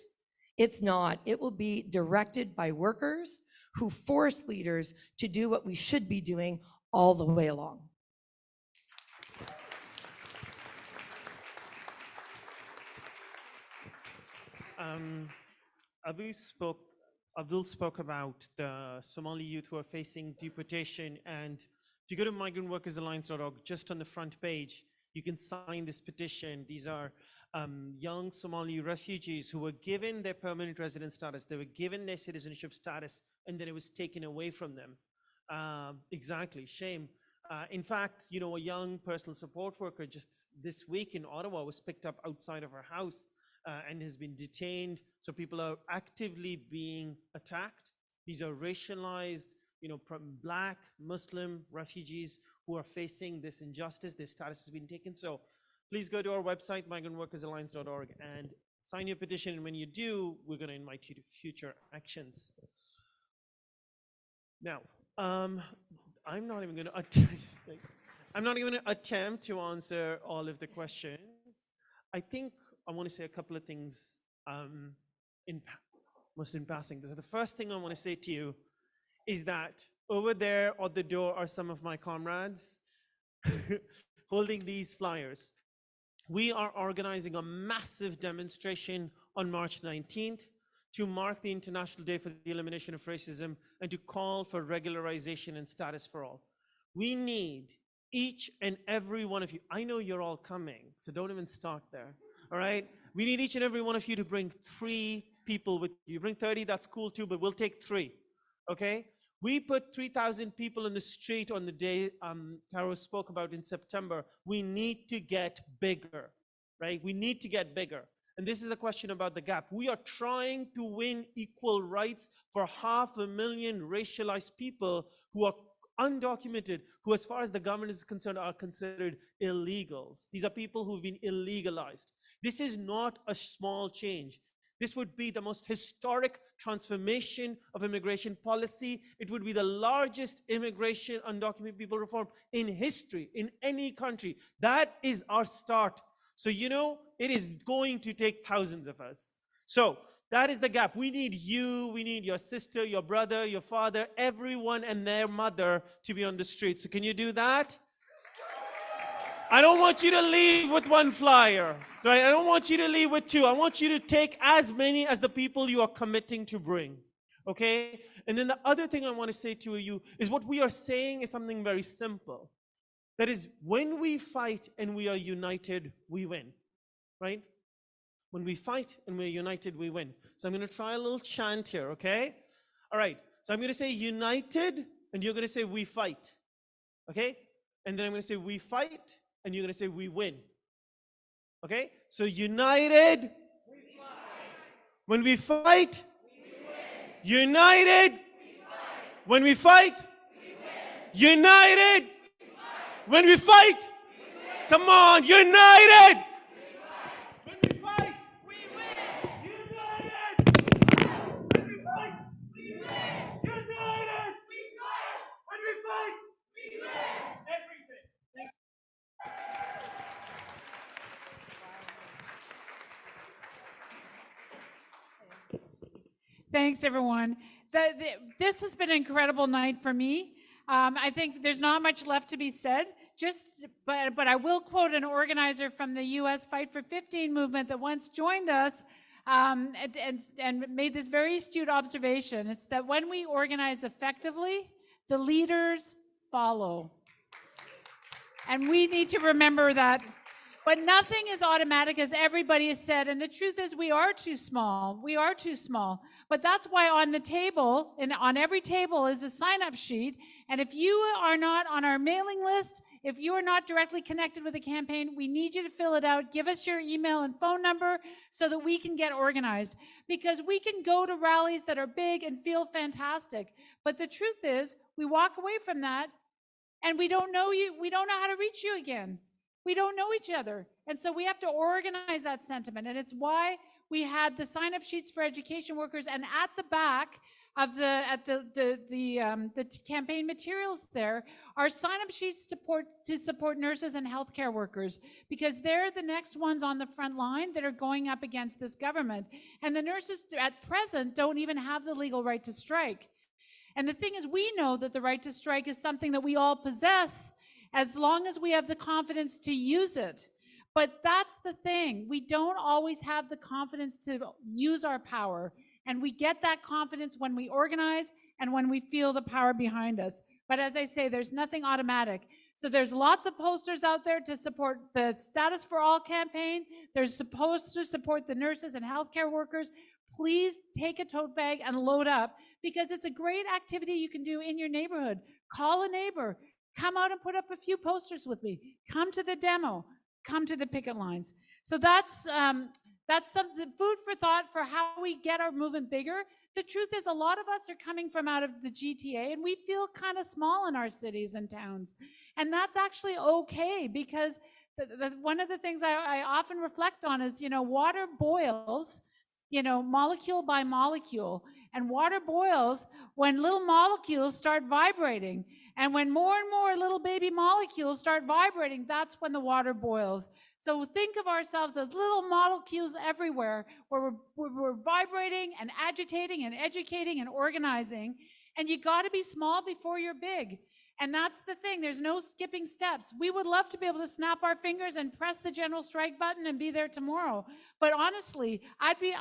it's not. It will be directed by workers who force leaders to do what we should be doing all the way along. Abdul spoke about the Somali youth who are facing deportation, and if you go to migrantworkersalliance.org, just on the front page, you can sign this petition. These are young Somali refugees who were given their permanent resident status, they were given their citizenship status, and then it was taken away from them. Exactly, shame. In fact, you know, a young personal support worker just this week in Ottawa was picked up outside of her house and has been detained. So people are actively being attacked. These are racialized, you know, Black, Muslim refugees who are facing this injustice. Their status has been taken. So please go to our website, migrantworkersalliance.org, and sign your petition. And when you do, we're going to invite you to future actions. Now, I'm not even going to attempt to answer all of the questions. I think I want to say a couple of things in passing. The first thing I want to say to you is that over there at the door are some of my comrades holding these flyers. We are organizing a massive demonstration on March 19th to mark the International Day for the Elimination of Racism and to call for regularization and status for all. We need each and every one of you. I know you're all coming, so don't even start there, all right? We need each and every one of you to bring 3 people with you. Bring 30, that's cool too, but we'll take 3, okay? We put 3,000 people in the street on the day Caro spoke about in September. We need to get bigger, right? We need to get bigger. And this is a question about the gap. We are trying to win equal rights for 500,000 racialized people who are undocumented, who, as far as the government is concerned, are considered illegals. These are people who've been illegalized. This is not a small change. This would be the most historic transformation of immigration policy. It would be the largest immigration undocumented people reform in history, in any country. That is our start. So, you know, it is going to take thousands of us. So that is the gap. We need you, we need your sister, your brother, your father, everyone and their mother to be on the street. So can you do that? I don't want you to leave with 1 flyer, right? I don't want you to leave with 2. I want you to take as many as the people you are committing to bring, okay? And then the other thing I want to say to you is what we are saying is something very simple. That is, when we fight and we are united, we win, right? When we fight and we're united, we win. So I'm going to try a little chant here, okay? All right, so I'm going to say united, and you're going to say we fight, okay? And then I'm going to say we fight, and you're going to say we win, okay? So united, we fight. When we fight, we win. United, we fight. When we fight, we win. United, we fight. When we fight, we win. Come on, united! Thanks, everyone. This has been an incredible night for me. I think there's not much left to be said. But I will quote an organizer from the U.S. Fight for 15 movement that once joined us and made this very astute observation. It's that when we organize effectively, the leaders follow. And we need to remember that. But nothing is automatic, as everybody has said. And the truth is, we are too small. We are too small. But that's why on the table, and on every table, is a sign-up sheet. And if you are not on our mailing list, if you are not directly connected with the campaign, we need you to fill it out. Give us your email and phone number so that we can get organized. Because we can go to rallies that are big and feel fantastic. But the truth is, we walk away from that and we don't know you. We don't know how to reach you again. We don't know each other. And so we have to organize that sentiment. And it's why we had the sign-up sheets for education workers, and at the back of the campaign materials there are sign-up sheets to support nurses and healthcare workers, because they're the next ones on the front line that are going up against this government. And the nurses at present don't even have the legal right to strike. And the thing is, we know that the right to strike is something that we all possess, as long as we have the confidence to use it. But that's the thing. We don't always have the confidence to use our power. And we get that confidence when we organize and when we feel the power behind us. But as I say, there's nothing automatic. So there's lots of posters out there to support the Status for All campaign. There's supposed to support the nurses and healthcare workers. Please take a tote bag and load up, because it's a great activity you can do in your neighborhood. Call a neighbor. Come out and put up a few posters with me. Come to the demo. Come to the picket lines. So that's some food for thought for how we get our movement bigger. The truth is, a lot of us are coming from out of the GTA, and we feel kind of small in our cities and towns. And that's actually okay, because one of the things I often reflect on is, water boils, molecule by molecule. And water boils when little molecules start vibrating. And when more and more little baby molecules start vibrating, that's when the water boils. So think of ourselves as little molecules everywhere, where we're vibrating and agitating and educating and organizing. And you got to be small before you're big. And that's the thing. There's no skipping steps. We would love to be able to snap our fingers and press the general strike button and be there tomorrow. But honestly, I'd be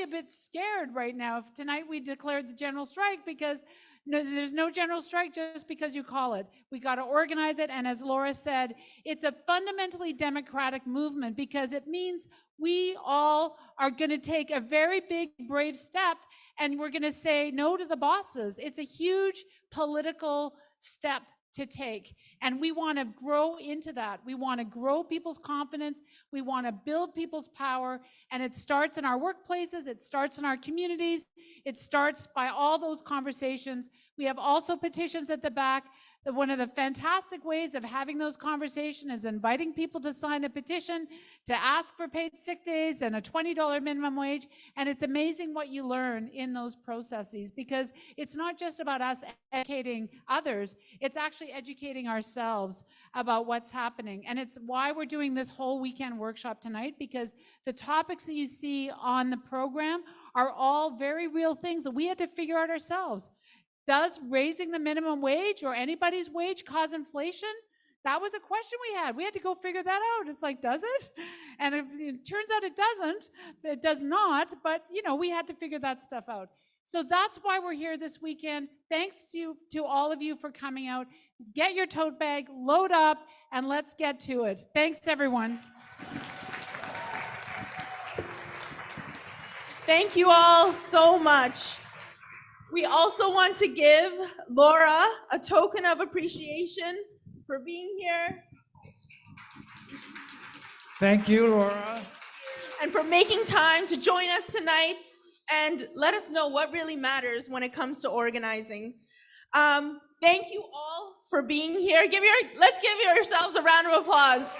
a bit scared right now if tonight we declared the general strike, because there's no general strike just because you call it. We got to organize it. And as Laura said, it's a fundamentally democratic movement, because it means we all are going to take a very big, brave step, and we're going to say no to the bosses. It's a huge political step to take. And we want to grow into that. We want to grow people's confidence. We want to build people's power. And it starts in our workplaces. It starts in our communities. It starts by all those conversations. We have also petitions at the back. One of the fantastic ways of having those conversations is inviting people to sign a petition to ask for paid sick days and a $20 minimum wage. And it's amazing what you learn in those processes, because it's not just about us educating others, it's actually educating ourselves about what's happening. And it's why we're doing this whole weekend workshop tonight, because the topics that you see on the program are all very real things that we had to figure out ourselves. Does raising the minimum wage or anybody's wage cause inflation? That was a question we had. We had to go figure that out. It's like, does it? And it turns out it doesn't. It does not. But, we had to figure that stuff out. So that's why we're here this weekend. Thanks to all of you for coming out. Get your tote bag, load up, and let's get to it. Thanks, everyone. Thank you all so much. We also want to give Laura a token of appreciation for being here. Thank you, Laura. And for making time to join us tonight and let us know what really matters when it comes to organizing. Thank you all for being here. Let's give yourselves a round of applause.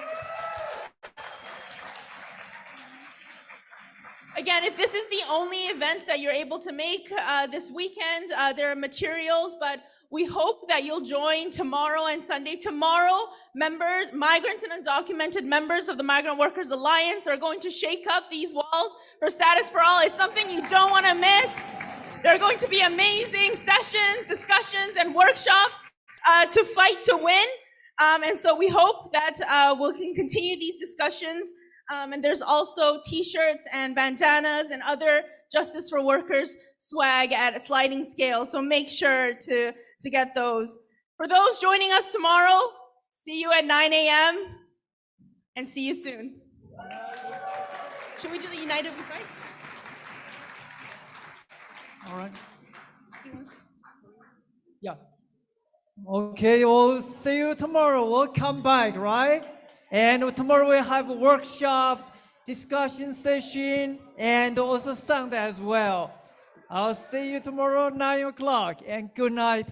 Again, if this is the only event that you're able to make this weekend, there are materials, but we hope that you'll join tomorrow and Sunday. Tomorrow, migrant and undocumented members of the Migrant Workers Alliance are going to shake up these walls for Status for All. It's something you don't want to miss. There are going to be amazing sessions, discussions, and workshops to fight to win. And so we hope that we can continue these discussions. And there's also t-shirts and bandanas and other Justice for Workers swag at a sliding scale. So make sure to get those. For those joining us tomorrow, see you at 9 a.m. and see you soon. Should we do the United We Fight? All right. Yeah. Okay, we'll see you tomorrow. We'll come back, right? And tomorrow we have a workshop, discussion session, and also Sunday as well. I'll see you tomorrow, 9 o'clock, and good night.